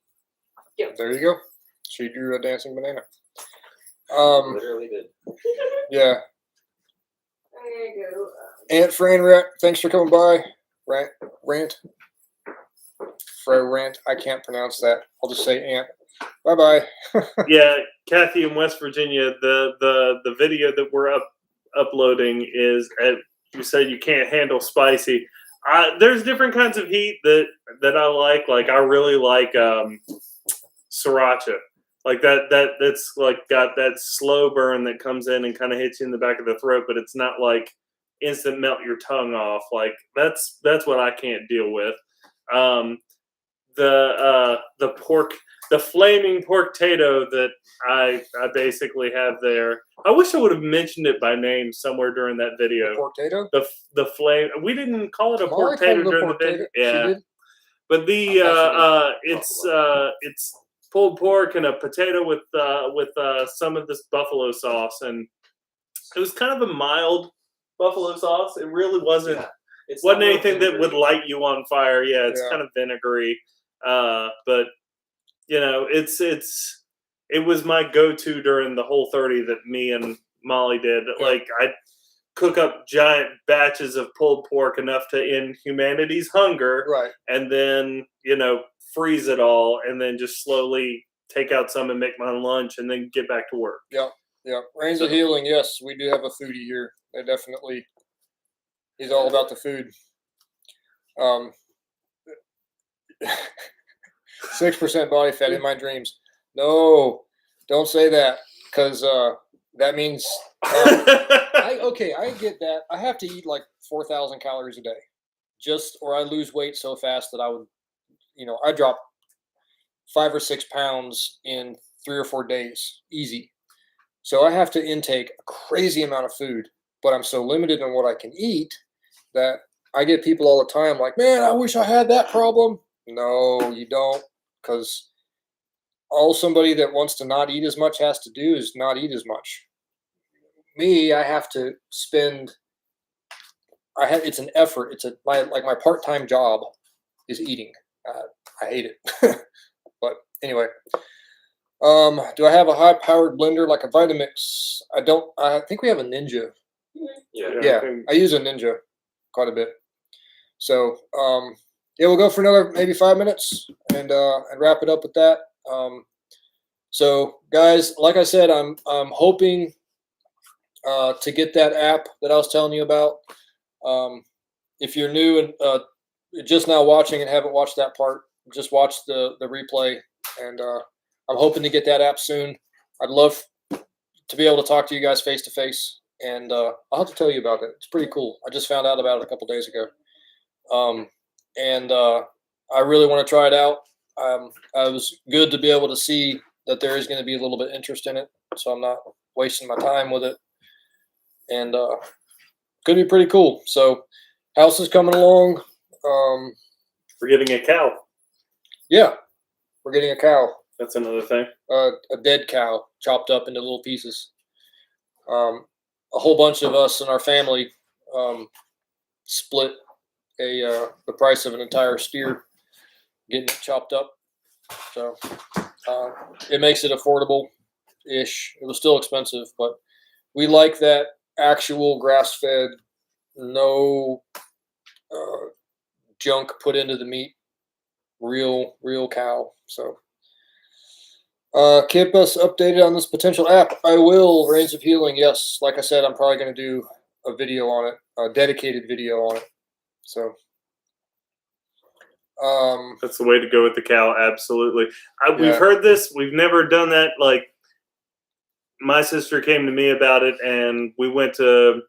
S1: There you go. She drew a dancing banana.
S3: Literally did.
S1: Yeah.
S2: There you go.
S1: Aunt Fran, thanks for coming by. Rant. I can't pronounce that. I'll just say Aunt. Bye bye.
S5: Yeah, Kathy in West Virginia. The video that we're uploading is you said you can't handle spicy. There's different kinds of heat that I like. Like I really like sriracha. Like that's like got that slow burn that comes in and kind of hits you in the back of the throat, but it's not like instant melt your tongue off. Like that's what I can't deal with. The pork, the flaming pork-tato that I basically have there. I wish I would have mentioned it by name somewhere during that video.
S1: Pork-tato?
S5: The flame. We didn't call it a
S1: Molly
S5: pork-tato
S1: called it a
S5: during the video.
S1: pork-tato.
S5: Yeah.
S1: She did?
S5: But it's pulled pork and a potato with some of this buffalo sauce, and it was kind of a mild buffalo sauce. It really wasn't.
S3: Yeah.
S5: It wasn't anything that would light you on fire. Yeah, it's kind of vinegary. But you know, it was my go-to during the whole 30 that me and Molly did.
S1: Yeah.
S5: Like I'd cook up giant batches of pulled pork enough to end humanity's hunger,
S1: Right.
S5: and then freeze it all, and then just slowly take out some and make my lunch, and then get back to work.
S1: Yeah. Rains of Healing. Yes, we do have a foodie here. They definitely. He's all about the food. 6% body fat in my dreams. No, don't say that, because that means I get that. I have to eat like 4,000 calories a day, or I lose weight so fast that I would, I drop 5 or 6 pounds in 3 or 4 days, easy. So I have to intake a crazy amount of food, but I'm so limited on what I can eat that I get people all the time like, man, I wish I had that problem. No, you don't, because all somebody that wants to not eat as much has to do is not eat as much. Me, I have to spend. It's an effort. It's my part-time job is eating. I hate it, but anyway. Do I have a high-powered blender like a Vitamix? I don't. I think we have a Ninja. Yeah, I use a Ninja quite a bit. So, yeah, we'll go for another maybe 5 minutes and wrap it up with that. So, guys, like I said, I'm hoping to get that app that I was telling you about. If you're new and just now watching and haven't watched that part, just watched the replay, and I'm hoping to get that app soon. I'd love to be able to talk to you guys face to face, and I'll have to tell you about it. It's pretty cool. I just found out about it a couple days ago, and I really want to try it out. I was good to be able to see that there is going to be a little bit of interest in it, so I'm not wasting my time with it, and could be pretty cool. So house is coming along.
S5: We're getting a cow.
S1: Yeah, we're getting a cow.
S5: That's another thing.
S1: A dead cow chopped up into little pieces. A whole bunch of us in our family split the price of an entire steer, getting it chopped up. So it makes it affordable-ish. It was still expensive, but we like that actual grass-fed, no junk put into the meat, real cow. So keep us updated on this potential app. I will. Reigns of Healing. Yes, like I said, I'm probably going to do a video on it, a dedicated video on it. So
S5: that's the way to go with the cow. Absolutely. We've
S1: Yeah.
S5: heard this. We've never done that. Like, my sister came to me about it, and we went to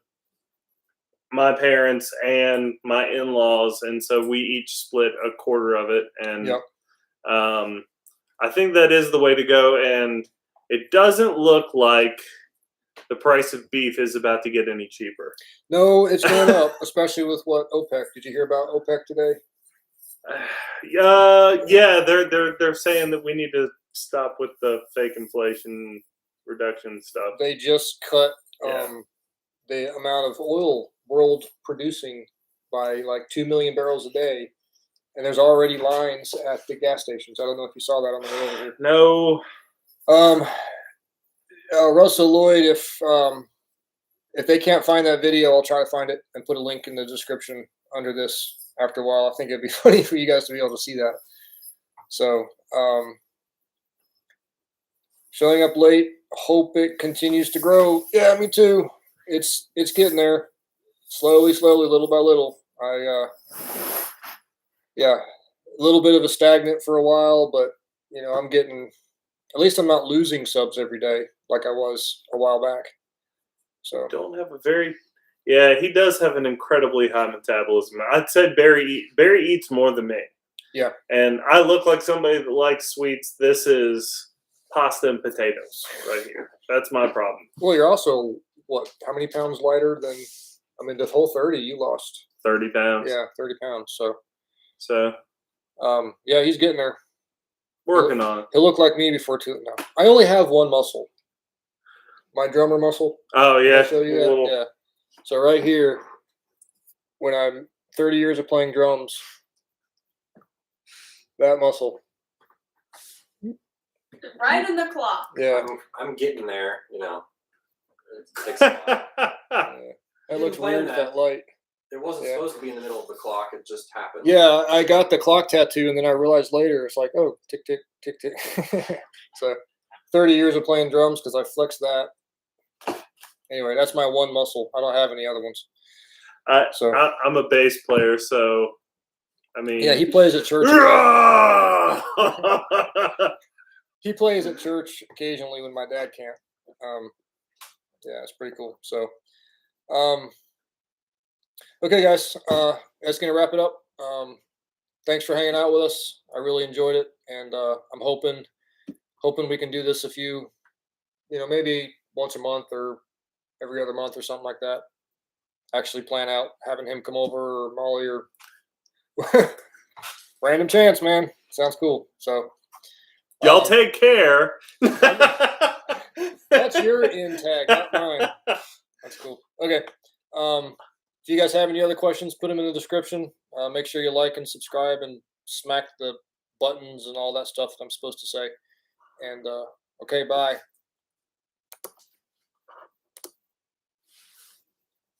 S5: my parents and my in-laws, and so we each split a quarter of it. And
S1: Yep.
S5: I think that is the way to go. And it doesn't look like the price of beef is about to get any cheaper.
S1: No, it's going up, especially with what OPEC. Did you hear about OPEC today?
S5: Yeah, they're saying that we need to stop with the fake inflation reduction stuff.
S1: They just cut
S5: Yeah.
S1: the amount of oil world producing by like 2 million barrels a day, and there's already lines at the gas stations. I don't know if you saw that on the way over here.
S5: No.
S1: Russell Lloyd, if they can't find that video, I'll try to find it and put a link in the description under this after a while. I think it'd be funny for you guys to be able to see that. So, showing up late, hope it continues to grow. Yeah, me too. It's getting there. Slowly, little by little. Yeah, a little bit of a stagnant for a while, but I'm getting, at least I'm not losing subs every day like I was a while back. So
S5: Don't have a very, yeah, he does have an incredibly high metabolism. I'd say Barry eats more than me.
S1: Yeah.
S5: And I look like somebody that likes sweets. This is pasta and potatoes right here. That's my problem.
S1: Well, you're also how many pounds lighter than? I mean, the whole 30 you lost.
S5: 30 pounds.
S1: Yeah, 30 pounds.
S5: So
S1: yeah, he's getting there.
S5: working on it.
S1: He'll look like me before too. No, I only have one muscle. My drummer muscle.
S5: Oh
S1: Did
S5: yeah.
S1: I show you that? Yeah. So right here, when I'm 30 years of playing drums, that muscle.
S2: Right in the claw.
S1: Yeah.
S3: I'm getting there. It takes a while.
S1: That looks
S3: plan
S1: weird with
S3: that.
S1: that light.
S3: It wasn't
S1: Yeah.
S3: supposed to be in the middle of the clock. It just happened.
S1: Yeah, I got the clock tattoo, and then I realized later it's like, oh, tick, tick, tick, tick. So 30 years of playing drums because I flexed that. Anyway, that's my one muscle. I don't have any other ones. So
S5: I'm a bass player, so I mean.
S1: yeah, he plays at church. He plays at church occasionally when my dad can't. Yeah, it's pretty cool. So, okay, guys, that's gonna wrap it up. Thanks for hanging out with us. I really enjoyed it, and I'm hoping we can do this a few, maybe once a month or every other month or something like that. Actually plan out having him come over, or Molly, or random chance, man. Sounds cool. So
S5: Y'all take care.
S1: that's your in tag, not mine. That's cool. Okay. If you guys have any other questions, put them in the description. Make sure you like and subscribe and smack the buttons and all that stuff that I'm supposed to say. And okay, bye.